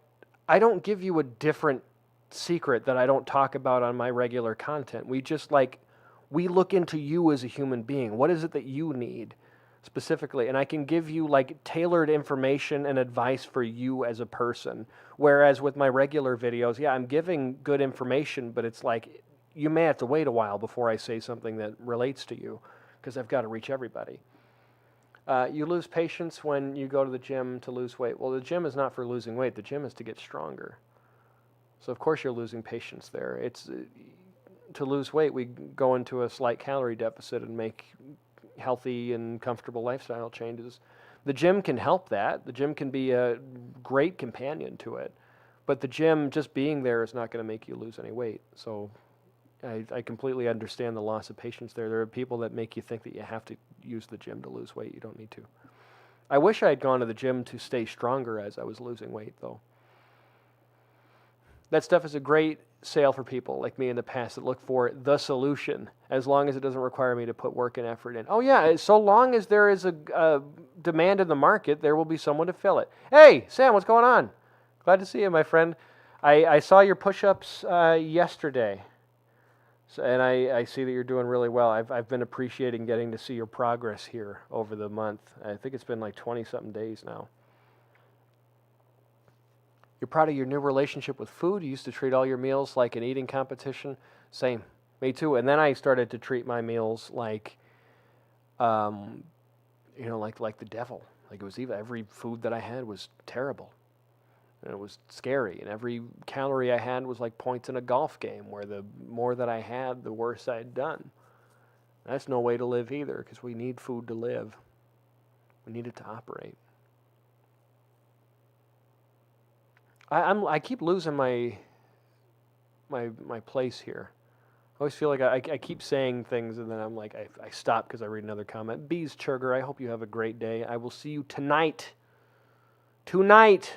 I don't give you a different secret that I don't talk about on my regular content. We look into you as a human being. What is it that you need specifically? And I can give you, like, tailored information and advice for you as a person. Whereas with my regular videos, yeah, I'm giving good information, but it's like you may have to wait a while before I say something that relates to you because I've got to reach everybody. You lose patience when you go to the gym to lose weight. Well, the gym is not for losing weight. The gym is to get stronger. So, of course, you're losing patience there. It's to lose weight, we go into a slight calorie deficit and make healthy and comfortable lifestyle changes. The gym can help that. The gym can be a great companion to it. But the gym, just being there, is not going to make you lose any weight. So I completely understand the loss of patience there. There are people that make you think that you have to use the gym to lose weight. You don't need to. I wish I had gone to the gym to stay stronger as I was losing weight, though. That stuff is a great sale for people like me in the past that look for the solution, as long as it doesn't require me to put work and effort in. Oh yeah, so long as there is a demand in the market, there will be someone to fill it. Hey, Sam, what's going on? Glad to see you, my friend. I saw your push-ups yesterday, and I see that you're doing really well. I've been appreciating getting to see your progress here over the month. I think it's been like 20-something days now. You're proud of your new relationship with food. You used to treat all your meals like an eating competition. Same. Me too. And then I started to treat my meals like, like the devil. Like it was every food that I had was terrible. And it was scary. And every calorie I had was like points in a golf game, where the more that I had, the worse I had done. That's no way to live either, because we need food to live. We need it to operate. I keep losing my place here. I always feel like I keep saying things and then I'm like, I stop because I read another comment. Bees Churger, I hope you have a great day. I will see you tonight. Tonight.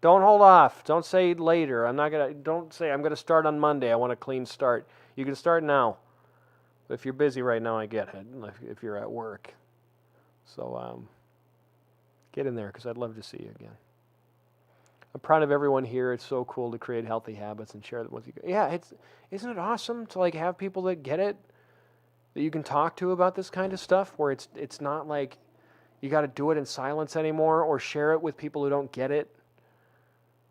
Don't hold off. Don't say later. Don't say I'm gonna start on Monday. I want a clean start. You can start now. If you're busy right now, I get it. If you're at work. So get in there because I'd love to see you again. I'm proud of everyone here. It's so cool to create healthy habits and share them with you. Yeah, isn't it awesome to like have people that get it, that you can talk to about this kind of stuff, where it's not like you got to do it in silence anymore or share it with people who don't get it.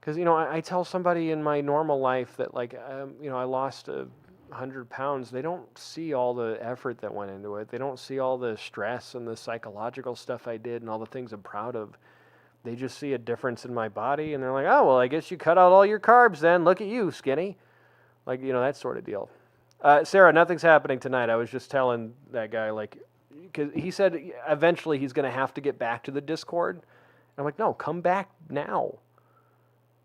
Because I tell somebody in my normal life that like I lost 100 pounds. They don't see all the effort that went into it. They don't see all the stress and the psychological stuff I did and all the things I'm proud of. They just see a difference in my body, and they're like, oh, well, I guess you cut out all your carbs then. Look at you, skinny. Like, that sort of deal. Sarah, nothing's happening tonight. I was just telling that guy, like, because he said eventually he's going to have to get back to the Discord. I'm like, no, come back now.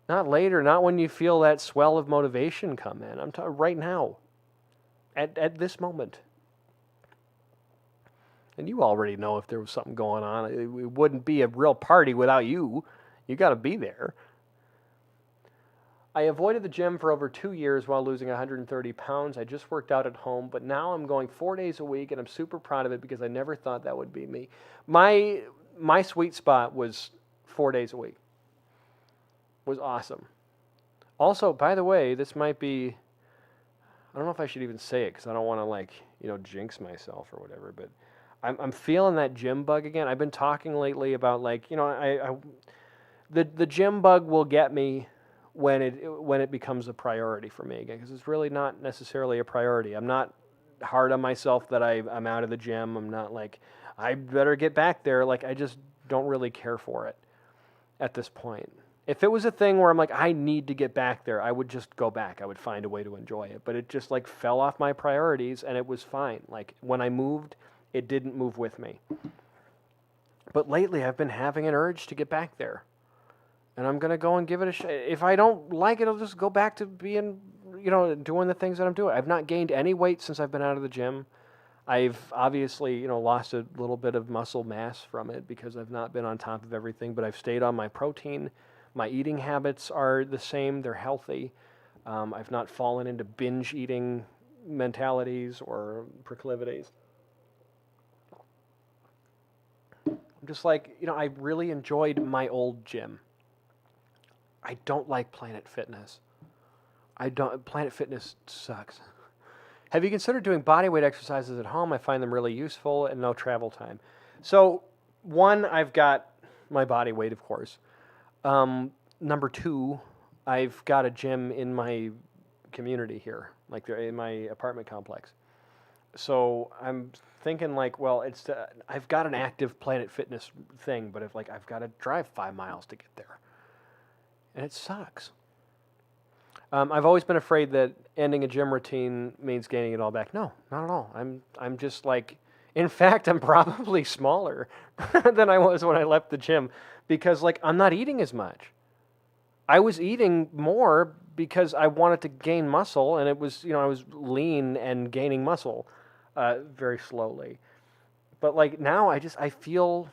Not later, not when you feel that swell of motivation come in. I'm talking right now. At this moment. And you already know if there was something going on. It wouldn't be a real party without you. You got to be there. I avoided the gym for over 2 years while losing 130 pounds. I just worked out at home, but now I'm going 4 days a week, and I'm super proud of it because I never thought that would be me. My sweet spot was 4 days a week. Was awesome. Also, by the way, this might be, I don't know if I should even say it because I don't want to jinx myself or whatever, but I'm feeling that gym bug again. I've been talking lately about the gym bug will get me when it becomes a priority for me again, because it's really not necessarily a priority. I'm not hard on myself that I'm out of the gym. I'm not like, I better get back there. Like, I just don't really care for it at this point. If it was a thing where I'm like, I need to get back there, I would just go back. I would find a way to enjoy it. But it just like fell off my priorities, and it was fine. Like, when I moved, it didn't move with me. But lately, I've been having an urge to get back there. And I'm going to go and give it a shot. If I don't like it, I'll just go back to being, doing the things that I'm doing. I've not gained any weight since I've been out of the gym. I've obviously, lost a little bit of muscle mass from it because I've not been on top of everything, but I've stayed on my protein. My eating habits are the same. They're healthy. I've not fallen into binge eating mentalities or proclivities. I'm just like, I really enjoyed my old gym. I don't like Planet Fitness. Planet Fitness sucks. Have you considered doing bodyweight exercises at home? I find them really useful and no travel time. So, one, I've got my body weight, of course. Number two, I've got a gym in my community here, like in my apartment complex. So I'm thinking I've got an active Planet Fitness thing, but I've got to drive 5 miles to get there. And it sucks. I've always been afraid that ending a gym routine means gaining it all back. No, not at all. I'm just in fact, I'm probably smaller than I was when I left the gym because I'm not eating as much. I was eating more because I wanted to gain muscle, and it was, I was lean and gaining muscle very slowly. But now I feel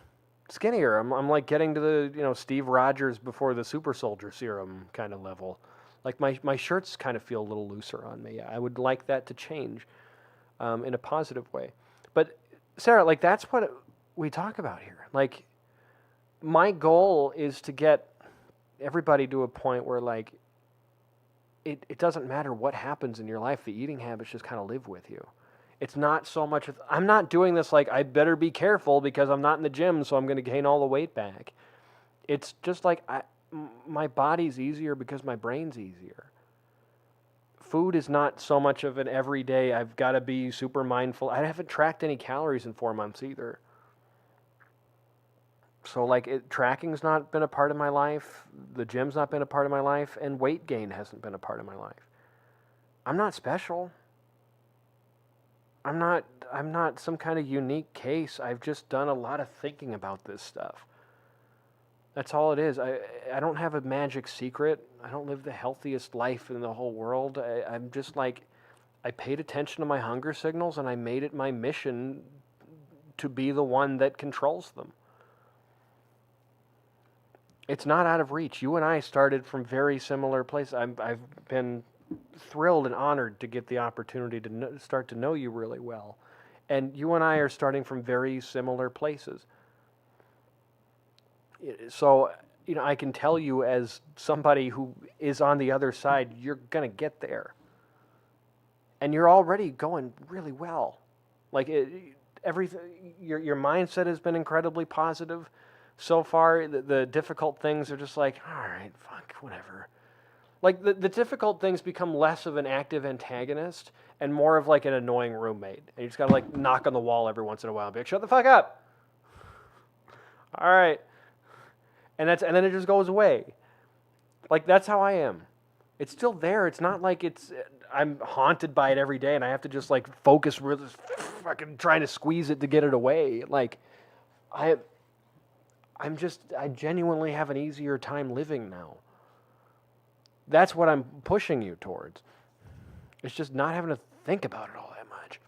skinnier. I'm like getting to the, Steve Rogers before the super soldier serum kind of level. Like my shirts kind of feel a little looser on me. I would like that to change in a positive way. But Sarah, that's what we talk about here. My goal is to get everybody to a point where it doesn't matter what happens in your life. The eating habits just kind of live with you. It's not so much, I'm not doing this I better be careful because I'm not in the gym, so I'm going to gain all the weight back. It's just my body's easier because my brain's easier. Food is not so much of an everyday, I've got to be super mindful. I haven't tracked any calories in 4 months either. So tracking's not been a part of my life, the gym's not been a part of my life, and weight gain hasn't been a part of my life. I'm not special. I'm not some kind of unique case. I've just done a lot of thinking about this stuff. That's all it is. I don't have a magic secret. I don't live the healthiest life in the whole world. I'm just I paid attention to my hunger signals and I made it my mission to be the one that controls them. It's not out of reach. You and I started from very similar places. I've been thrilled and honored to get the opportunity to start to know you really well. And you and I are starting from very similar places. So, I can tell you as somebody who is on the other side, you're going to get there. And you're already going really well. Everything, your mindset has been incredibly positive so far. The difficult things are just all right, fuck, whatever. The difficult things become less of an active antagonist and more of an annoying roommate. And you just gotta knock on the wall every once in a while and be shut the fuck up. All right. And then it just goes away. That's how I am. It's still there. It's not I'm haunted by it every day and I have to just focus really fucking trying to squeeze it to get it away. I genuinely have an easier time living now. That's what I'm pushing you towards. It's just not having to think about it all that much.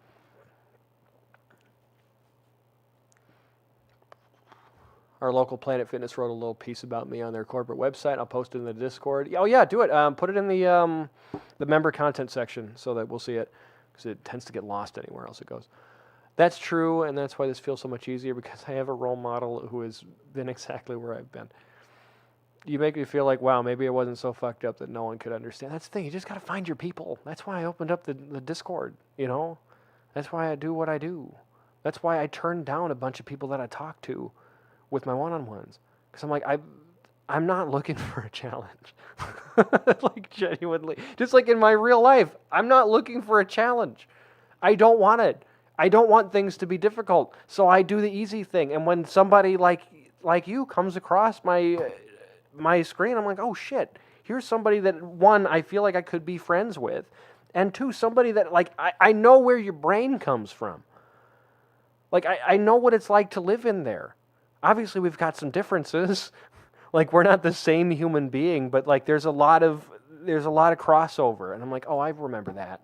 Our local Planet Fitness wrote a little piece about me on their corporate website. I'll post it in the Discord. Oh yeah, do it. Put it in the member content section so that we'll see it, because it tends to get lost anywhere else it goes. That's true, and that's why this feels so much easier, because I have a role model who has been exactly where I've been. You make me feel like, wow, maybe I wasn't so fucked up that no one could understand. That's the thing. You just got to find your people. That's why I opened up the Discord, you know? That's why I do what I do. That's why I turned down a bunch of people that I talked to with my one-on-ones. Because I'm like, I'm not looking for a challenge. Like, genuinely. Just like in my real life, I'm not looking for a challenge. I don't want it. I don't want things to be difficult. So I do the easy thing. And when somebody like you comes across my screen, I'm like, oh shit, here's somebody that, one, I feel like I could be friends with, and two, somebody that, like, I know where your brain comes from. Like, I know what it's like to live in there. Obviously, we've got some differences. Like, we're not the same human being, but, like, there's a lot of crossover, and I'm like, oh, I remember that.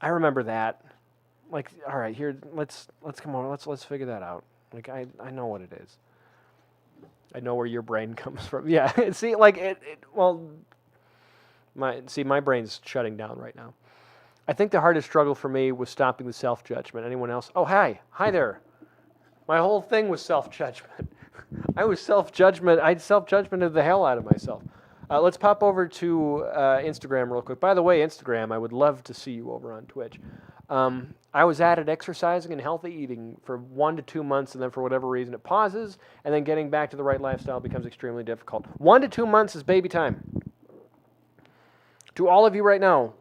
I remember that. Like, all right, here, let's come on, let's figure that out. Like, I know what it is. I know where your brain comes from. Yeah, see, like, my brain's shutting down right now. I think the hardest struggle for me was stopping the self-judgment. Anyone else? Oh, hi there. My whole thing was self-judgment. I had self-judgmented the hell out of myself. Let's pop over to Instagram real quick. By the way, Instagram, I would love to see you over on Twitch. I was at it exercising and healthy eating for 1 to 2 months, and then for whatever reason it pauses, and then getting back to the right lifestyle becomes extremely difficult. 1 to 2 months is baby time. To all of you right now,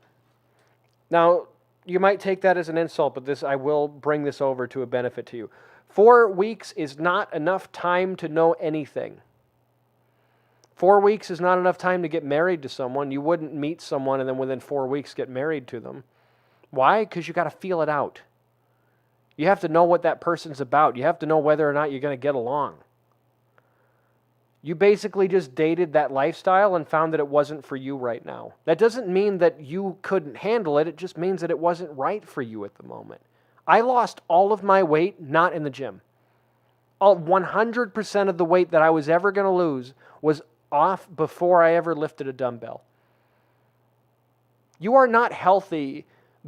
you might take that as an insult, but I will bring this over to a benefit to you. 4 weeks is not enough time to know anything. 4 weeks is not enough time to get married to someone. You wouldn't meet someone and then within 4 weeks get married to them. Why? Because you got to feel it out. You have to know what that person's about. You have to know whether or not you're going to get along. You basically just dated that lifestyle and found that it wasn't for you right now. That doesn't mean that you couldn't handle it. It just means that it wasn't right for you at the moment. I lost all of my weight not in the gym. 100% of the weight that I was ever going to lose was off before I ever lifted a dumbbell. You are not healthy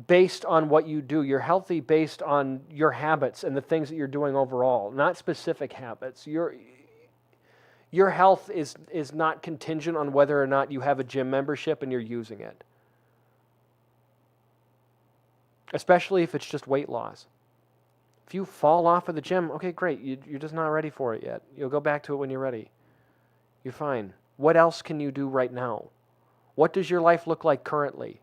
based on what you do. You're healthy based on your habits and the things that you're doing overall, not specific habits. Your health is not contingent on whether or not you have a gym membership and you're using it. Especially if it's just weight loss. If you fall off of the gym, okay, great. You're just not ready for it yet. You'll go back to it when you're ready. You're fine. What else can you do right now? What does your life look like currently?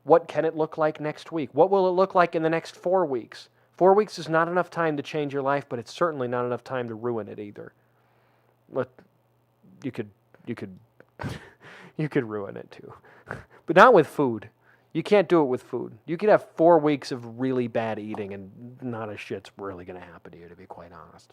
What can it look like next week? What will it look like in the next 4 weeks? 4 weeks is not enough time to change your life, but it's certainly not enough time to ruin it either. But you could you could ruin it too. But not with food. You can't do it with food. You could have 4 weeks of really bad eating and not a shit's really going to happen to you, to be quite honest.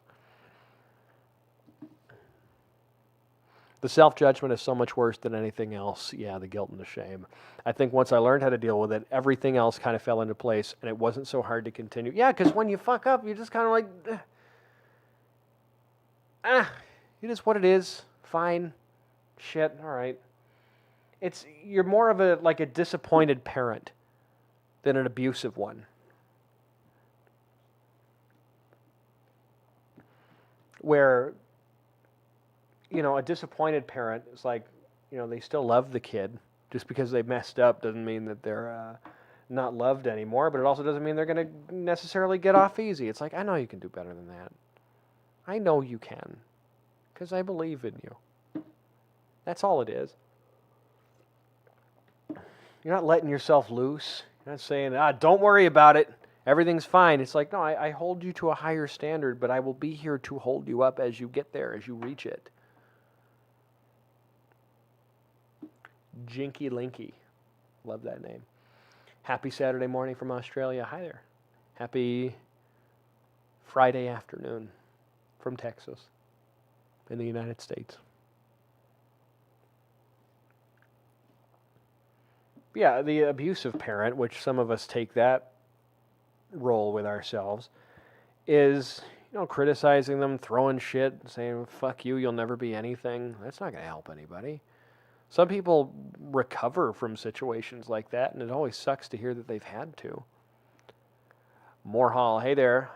The self-judgment is so much worse than anything else. Yeah, the guilt and the shame. I think once I learned how to deal with it, everything else kind of fell into place, and it wasn't so hard to continue. Yeah, because when you fuck up, you're just kind of like, it is what it is. Fine. Shit. All right. You're more of a disappointed parent than an abusive one. Where, a disappointed parent is like, they still love the kid. Just because they messed up doesn't mean that they're not loved anymore, but it also doesn't mean they're going to necessarily get off easy. It's like, I know you can do better than that. I know you can, because I believe in you. That's all it is. You're not letting yourself loose. You're not saying, don't worry about it. Everything's fine. It's like, no, I hold you to a higher standard, but I will be here to hold you up as you get there, as you reach it. Jinky Linky. Love that name. Happy Saturday morning from Australia. Hi there. Happy Friday afternoon from Texas in the United States. Yeah, the abusive parent, which some of us take that role with ourselves, is, criticizing them, throwing shit, saying, fuck you, you'll never be anything. That's not going to help anybody. Some people recover from situations like that, and it always sucks to hear that they've had to. Moorhall, hey there.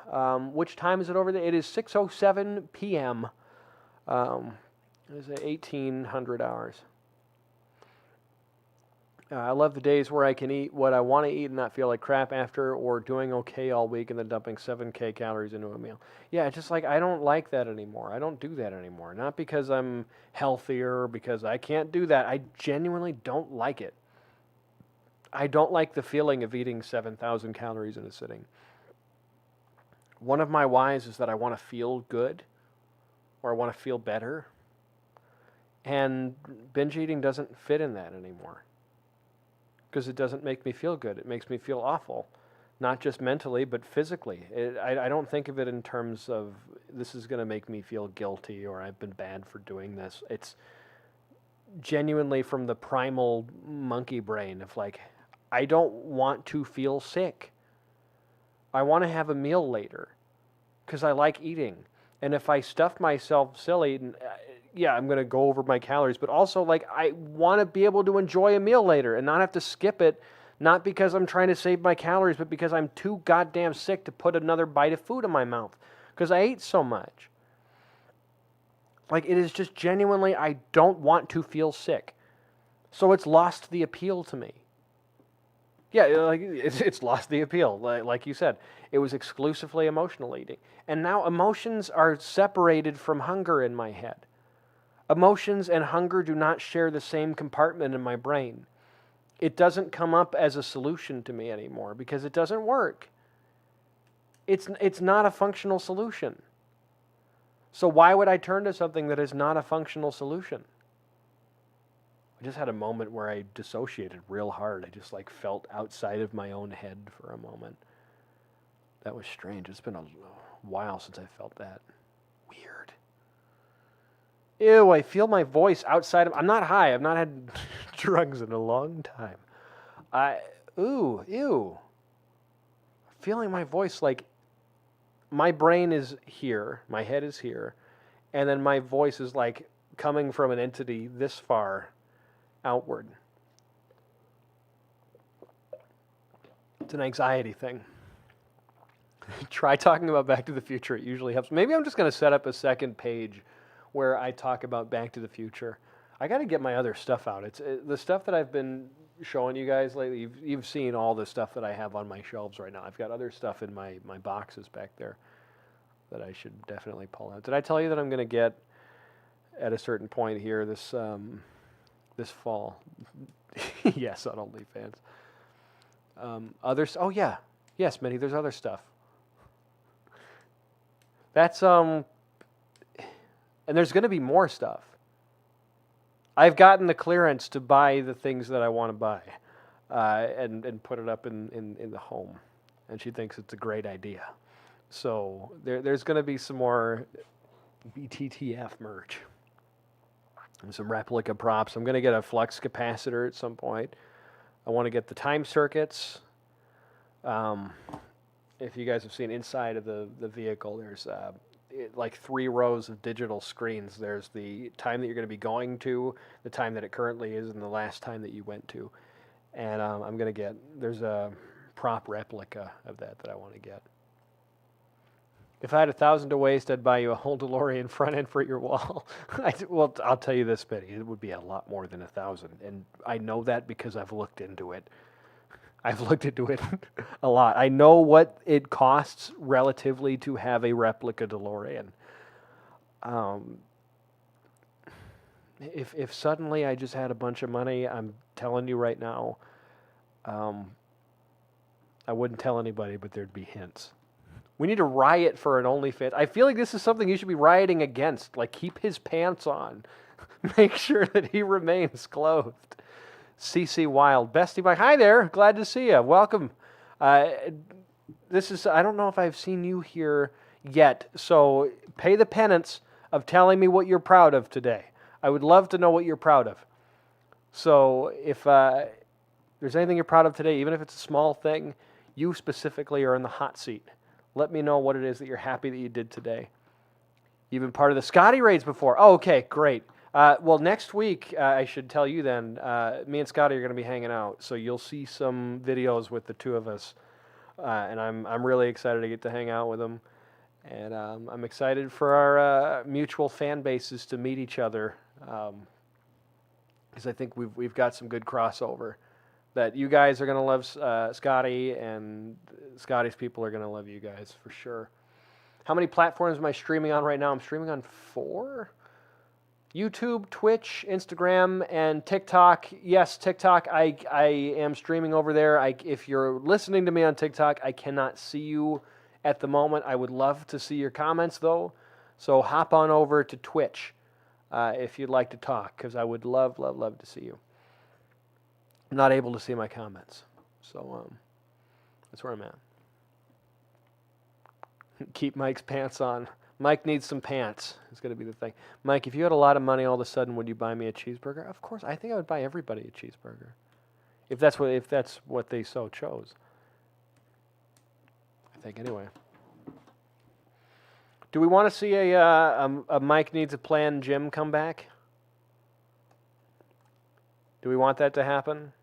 Which time is it over there? It is 6:07 p.m. It is 1800 hours. I love the days where I can eat what I want to eat and not feel like crap after, or doing okay all week and then dumping 7K calories into a meal. Yeah, it's just like I don't like that anymore. I don't do that anymore. Not because I'm healthier, because I can't do that. I genuinely don't like it. I don't like the feeling of eating 7,000 calories in a sitting. One of my whys is that I want to feel good, or I want to feel better. And binge eating doesn't fit in that anymore. Because it doesn't make me feel good. It makes me feel awful. Not just mentally, but physically. I don't think of it in terms of this is going to make me feel guilty or I've been bad for doing this. It's genuinely from the primal monkey brain of like, I don't want to feel sick. I want to have a meal later because I like eating. And if I stuff myself silly, yeah, I'm going to go over my calories, but also like I want to be able to enjoy a meal later and not have to skip it, not because I'm trying to save my calories, but because I'm too goddamn sick to put another bite of food in my mouth because I ate so much. Like it is just genuinely, I don't want to feel sick. So it's lost the appeal to me. Yeah, like it's lost the appeal. Like you said, it was exclusively emotional eating. And now emotions are separated from hunger in my head. Emotions and hunger do not share the same compartment in my brain. It doesn't come up as a solution to me anymore because it doesn't work. It's not a functional solution. So why would I turn to something that is not a functional solution? I just had a moment where I dissociated real hard. I just like felt outside of my own head for a moment. That was strange. It's been a while since I felt that. Weird. Ew, I feel my voice outside of... I'm not high. I've not had drugs in a long time. Ew. Feeling my voice like... My brain is here. My head is here. And then my voice is like coming from an entity this far outward. It's an anxiety thing. Try talking about Back to the Future. It usually helps. Maybe I'm just going to set up a second page where I talk about Back to the Future. I got to get my other stuff out. It's the stuff that I've been showing you guys lately. You've seen all the stuff that I have on my shelves right now. I've got other stuff in my boxes back there that I should definitely pull out. Did I tell you that I'm going to get at a certain point here this fall? Yes, on OnlyFans. Others. Oh yeah, yes, Minnie. There's other stuff. That's and there's going to be more stuff. I've gotten the clearance to buy the things that I want to buy, and put it up in the home, and she thinks it's a great idea. So there's going to be some more BTTF merch. And some replica props. I'm going to get a flux capacitor at some point. I want to get the time circuits. If you guys have seen inside of the vehicle, there's like 3 rows of digital screens. There's the time that you're going to be going to, the time that it currently is, and the last time that you went to. And I'm going to get, there's a prop replica of that I want to get. If I had $1,000 to waste, I'd buy you a whole DeLorean front end for your wall. Well, I'll tell you this, Betty, it would be a lot more than $1,000, and I know that because I've looked into it. I've looked into it a lot. I know what it costs relatively to have a replica DeLorean. If suddenly I just had a bunch of money, I'm telling you right now, I wouldn't tell anybody, but there'd be hints. We need to riot for an OnlyFans. I feel like this is something you should be rioting against. Like, keep his pants on. Make sure that he remains clothed. CC Wild. Bestie Mike. Hi there. Glad to see you. Welcome. This is, I don't know if I've seen you here yet. So pay the penance of telling me what you're proud of today. I would love to know what you're proud of. So if there's anything you're proud of today, even if it's a small thing, you specifically are in the hot seat. Let me know what it is that you're happy that you did today. You've been part of the Scotty raids before. Oh, okay, great. Well, next week, I should tell you then, me and Scotty are going to be hanging out, so you'll see some videos with the two of us, and I'm really excited to get to hang out with him, and I'm excited for our mutual fan bases to meet each other, because I think we've got some good crossover. That you guys are going to love Scotty, and Scotty's people are going to love you guys for sure. How many platforms am I streaming on right now? I'm streaming on 4. YouTube, Twitch, Instagram, and TikTok. Yes, TikTok, I am streaming over there. If you're listening to me on TikTok, I cannot see you at the moment. I would love to see your comments, though. So hop on over to Twitch if you'd like to talk, because I would love, love, love to see you. I'm not able to see my comments. So that's where I'm at. Keep Mike's pants on. Mike needs some pants. It's going to be the thing. Mike, if you had a lot of money all of a sudden, would you buy me a cheeseburger? Of course. I think I would buy everybody a cheeseburger. If that's what they so chose. I think anyway. Do we want to see a Mike Needs a Plan gym come back? Do we want that to happen?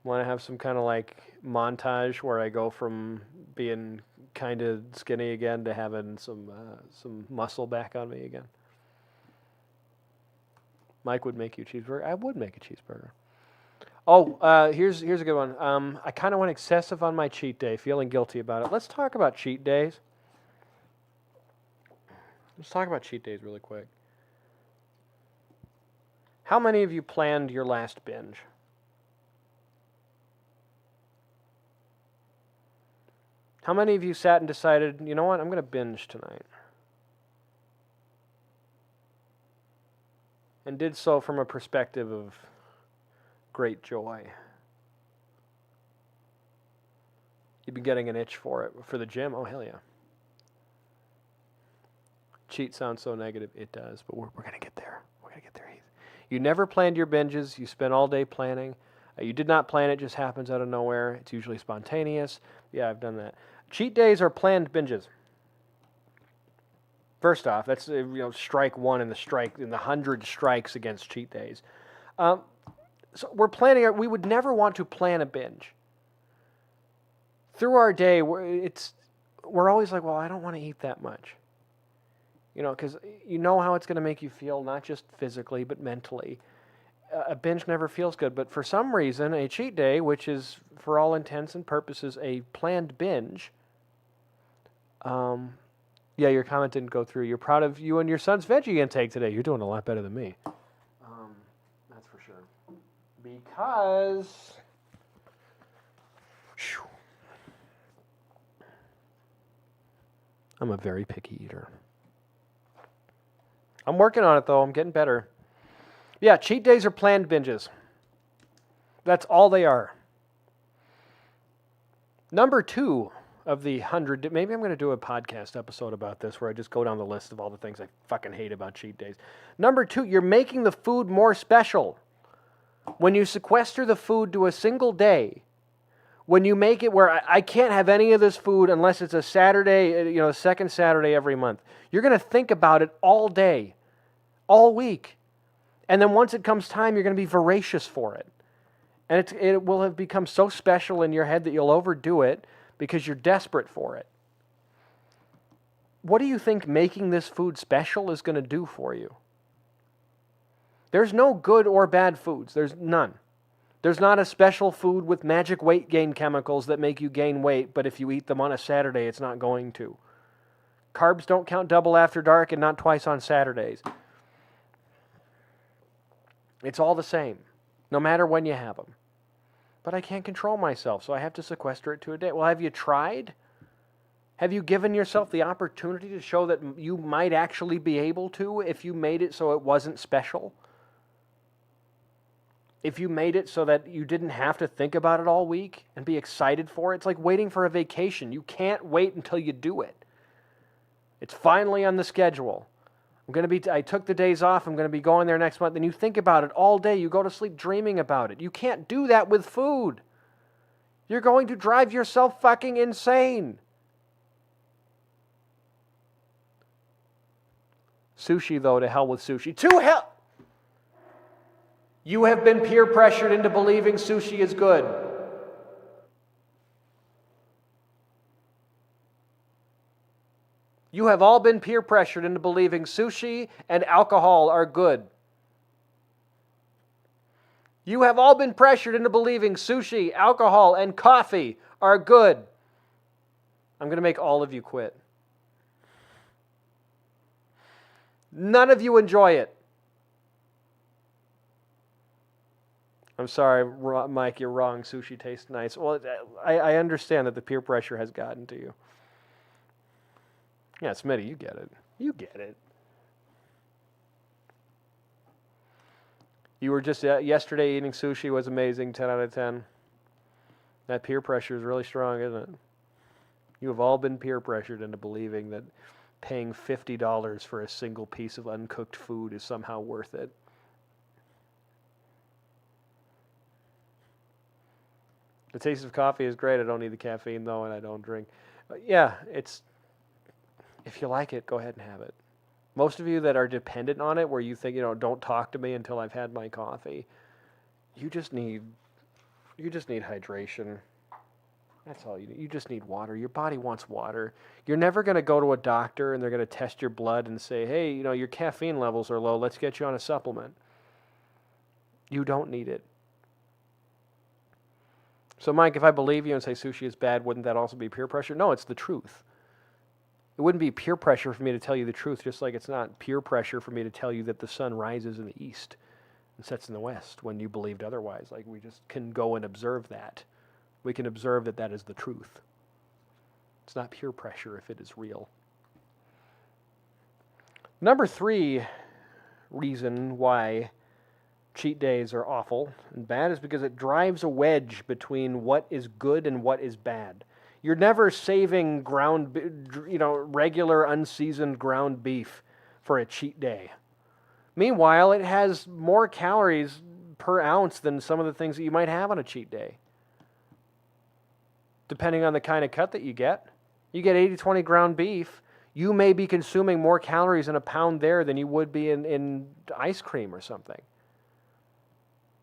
Want to have some kind of like montage where I go from being kind of skinny again to having some muscle back on me again? Mike would make you a cheeseburger. I would make a cheeseburger. Oh, here's a good one. I kind of went excessive on my cheat day, feeling guilty about it. Let's talk about cheat days. Let's talk about cheat days really quick. How many of you planned your last binge? How many of you sat and decided, you know what, I'm going to binge tonight? And did so from a perspective of great joy. You've been getting an itch for it. For the gym? Oh, hell yeah. Cheat sounds so negative. It does, but we're going to get there. We're going to get there, Heath. You never planned your binges. You spent all day planning. You did not plan it. Just happens out of nowhere. It's usually spontaneous. Yeah, I've done that. Cheat days are planned binges. First off, that's strike one in the 100 strikes against cheat days. So we're planning. We would never want to plan a binge. Through our day, we're always like, well, I don't want to eat that much. Because you know how it's going to make you feel, not just physically but mentally. A binge never feels good, but for some reason, a cheat day, which is for all intents and purposes a planned binge. Yeah, your comment didn't go through. You're proud of you and your son's veggie intake today. You're doing a lot better than me. That's for sure. Because I'm a very picky eater. I'm working on it, though. I'm getting better. Yeah, cheat days are planned binges. That's all they are. Number 2 of the 100... Maybe I'm going to do a podcast episode about this where I just go down the list of all the things I fucking hate about cheat days. Number 2, you're making the food more special. When you sequester the food to a single day, when you make it where I can't have any of this food unless it's a Saturday, second Saturday every month, you're going to think about it all day, all week. And then once it comes time, you're going to be voracious for it. And it will have become so special in your head that you'll overdo it because you're desperate for it. What do you think making this food special is going to do for you? There's no good or bad foods. There's none. There's not a special food with magic weight gain chemicals that make you gain weight, but if you eat them on a Saturday, it's not going to. Carbs don't count double after dark and not twice on Saturdays. It's all the same, no matter when you have them. But I can't control myself, so I have to sequester it to a day. Well, have you tried? Have you given yourself the opportunity to show that you might actually be able to if you made it so it wasn't special? If you made it so that you didn't have to think about it all week and be excited for it? It's like waiting for a vacation. You can't wait until you do it. It's finally on the schedule. I took the days off. I'm going to be going there next month. And you think about it all day. You go to sleep dreaming about it. You can't do that with food. You're going to drive yourself fucking insane. Sushi, though, to hell with sushi. To hell! You have been peer pressured into believing sushi is good. You have all been peer pressured into believing sushi and alcohol are good. You have all been pressured into believing sushi, alcohol, and coffee are good. I'm going to make all of you quit. None of you enjoy it. I'm sorry, Mike, you're wrong. Sushi tastes nice. Well, I understand that the peer pressure has gotten to you. Yeah, Smitty, you get it. You get it. You were just yesterday eating sushi was amazing, 10 out of 10. That peer pressure is really strong, isn't it? You have all been peer pressured into believing that paying $50 for a single piece of uncooked food is somehow worth it. The taste of coffee is great. I don't need the caffeine, though, and I don't drink. Yeah, if you like it, go ahead and have it. Most of you that are dependent on it, where you think, don't talk to me until I've had my coffee, you just need hydration. That's all you need. You just need water. Your body wants water. You're never going to go to a doctor and they're going to test your blood and say, hey, your caffeine levels are low. Let's get you on a supplement. You don't need it. So, Mike, if I believe you and say sushi is bad, wouldn't that also be peer pressure? No, it's the truth. It wouldn't be peer pressure for me to tell you the truth, just like it's not peer pressure for me to tell you that the sun rises in the east and sets in the west when you believed otherwise. Like, we just can go and observe that. We can observe that that is the truth. It's not peer pressure if it is real. Number 3 reason why cheat days are awful and bad is because it drives a wedge between what is good and what is bad. You're never saving regular unseasoned ground beef for a cheat day. Meanwhile, it has more calories per ounce than some of the things that you might have on a cheat day. Depending on the kind of cut that you get. You get 80-20 ground beef, you may be consuming more calories in a pound there than you would be in ice cream or something.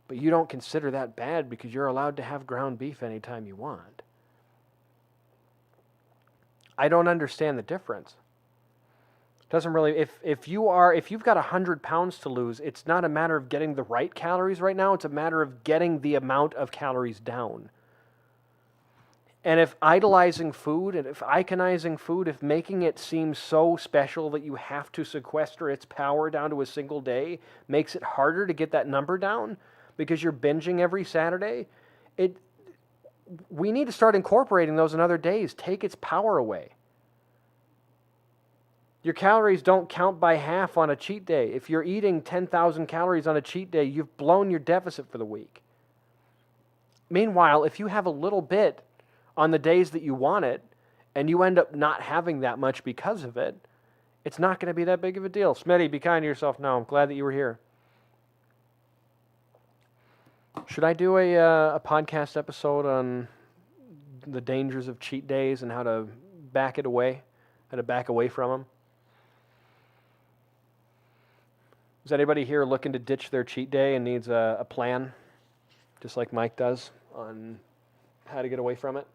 But you don't consider that bad because you're allowed to have ground beef anytime you want. I don't understand the difference. Doesn't really, if you've got 100 pounds to lose, it's not a matter of getting the right calories right now, it's a matter of getting the amount of calories down. And if idolizing food, and if iconizing food, if making it seem so special that you have to sequester its power down to a single day makes it harder to get that number down because you're binging every Saturday, we need to start incorporating those in other days. Take its power away. Your calories don't count by half on a cheat day. If you're eating 10,000 calories on a cheat day, you've blown your deficit for the week. Meanwhile, if you have a little bit on the days that you want it, and you end up not having that much because of it, it's not going to be that big of a deal. Smitty, be kind to yourself now. I'm glad that you were here. Should I do a podcast episode on the dangers of cheat days and how to back away from them? Is anybody here looking to ditch their cheat day and needs a plan, just like Mike does, on how to get away from it?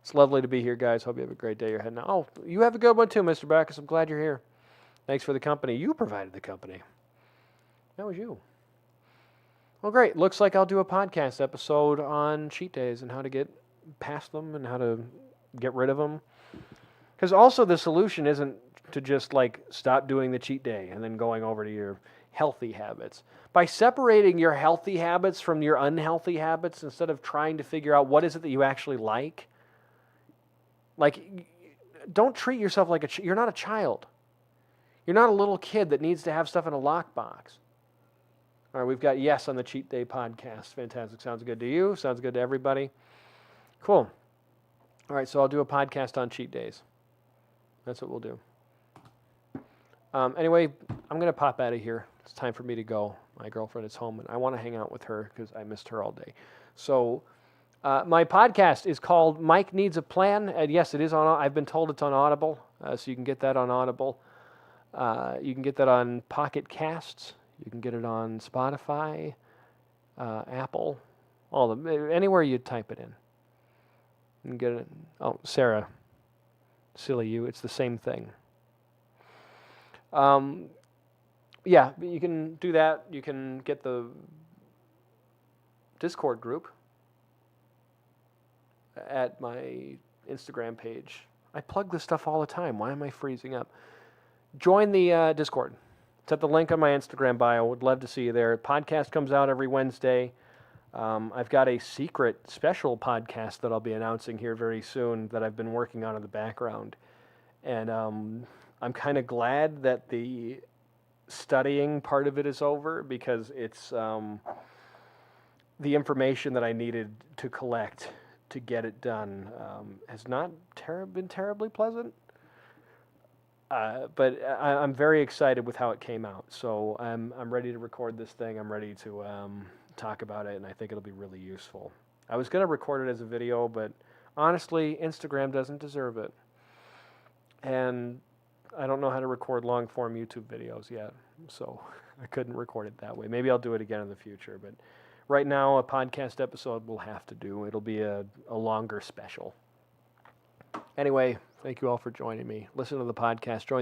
It's lovely to be here, guys. Hope you have a great day. You're heading out. Oh, you have a good one too, Mr. Backus. I'm glad you're here. Thanks for the company. You provided the company. That was you. Well, great. Looks like I'll do a podcast episode on cheat days and how to get past them and how to get rid of them. Because also the solution isn't to just stop doing the cheat day and then going over to your healthy habits. By separating your healthy habits from your unhealthy habits, instead of trying to figure out what is it that you actually like, don't treat yourself like you're not a child. You're not a little kid that needs to have stuff in a lockbox. All right, we've got yes on the Cheat Day podcast. Fantastic. Sounds good to you. Sounds good to everybody. Cool. All right, so I'll do a podcast on cheat days. That's what we'll do. Anyway, I'm going to pop out of here. it's time for me to go. My girlfriend is home, and I want to hang out with her because I missed her all day. So my podcast is called Mike Needs a Plan, and yes, it is on. I've been told it's on Audible, so you can get that on Audible. You can get that on Pocket Casts. You can get it on Spotify, Apple, anywhere you type it in. You can get it. Oh, Sarah, silly you, it's the same thing. Yeah, you can do that. You can get the Discord group at my Instagram page. I plug this stuff all the time. Why am I freezing up? Join the Discord. It's at the link on my Instagram bio. Would love to see you there. Podcast comes out every Wednesday. I've got a secret special podcast that I'll be announcing here very soon that I've been working on in the background. And I'm kind of glad that the studying part of it is over, because it's the information that I needed to collect to get it done has not been terribly pleasant. But I'm very excited with how it came out. So I'm ready to record this thing. I'm ready to talk about it, and I think it'll be really useful. I was going to record it as a video, but honestly, Instagram doesn't deserve it. And I don't know how to record long-form YouTube videos yet, so I couldn't record it that way. Maybe I'll do it again in the future, but right now a podcast episode will have to do. It'll be a longer special. Anyway, thank you all for joining me. Listen to the podcast. Join the